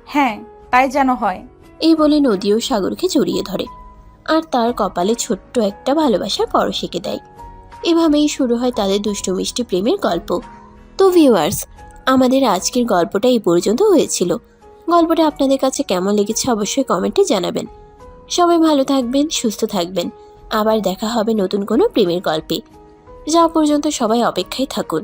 হ্যাঁ, তাই যেন হয়। এই বলে নদীও সাগরকে জড়িয়ে ধরে আর তার কপালে ছোট্ট একটা ভালোবাসার পরশ এঁকে দেয়। এভাবেই শুরু হয় তাদের দুষ্টু মিষ্টি প্রেমের গল্প। তো ভিউয়ার্স, আমাদের আজকের গল্পটা এই পর্যন্ত হয়েছিল। গল্পটা আপনাদের কাছে কেমন লেগেছে অবশ্যই কমেন্টে জানাবেন। সবাই ভালো থাকবেন, সুস্থ থাকবেন। আবার দেখা হবে নতুন কোনো প্রেমের গল্পে। যা পর্যন্ত সবাই অপেক্ষায় থাকুন।